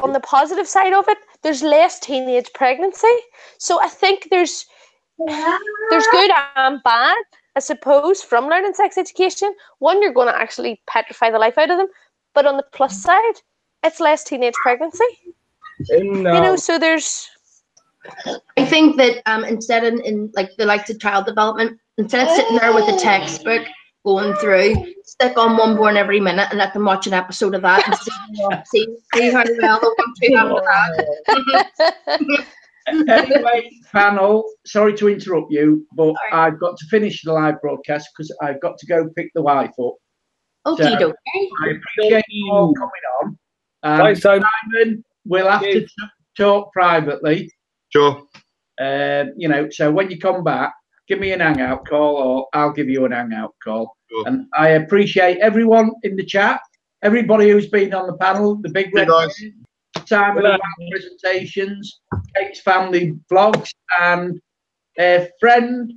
on the positive side of it, there's less teenage pregnancy. So I think there's good and bad, I suppose, from learning sex education. One, you're going to actually petrify the life out of them, but on the plus side, it's less teenage pregnancy. You know, so there's. I think that instead in like the likes of child development, instead of sitting there with a textbook going through, stick on One Born Every Minute and let them watch an episode of that and see how well they want to have that. Anyway, panel, sorry to interrupt you, but I've got to finish the live broadcast because I've got to go pick the wife up. Okay, so I appreciate you all coming on. Simon, we'll have to talk privately. Sure. You know, so when you come back, give me an hangout call or I'll give you an hangout call. Sure. And I appreciate everyone in the chat, everybody who's been on the panel, the big red Simon presentations, Kate's family vlogs, and a friend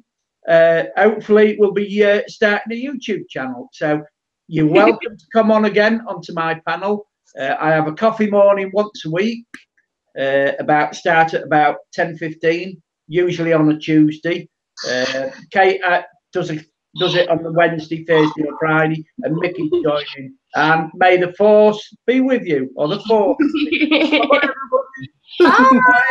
hopefully will be starting a YouTube channel. So you're welcome to come on again onto my panel. I have a coffee morning once a week, start at about 10:15, usually on a Tuesday. Kate does it on the Wednesday, Thursday, or Friday, and Mickey's joining. And may the force be with you, or the force. Bye.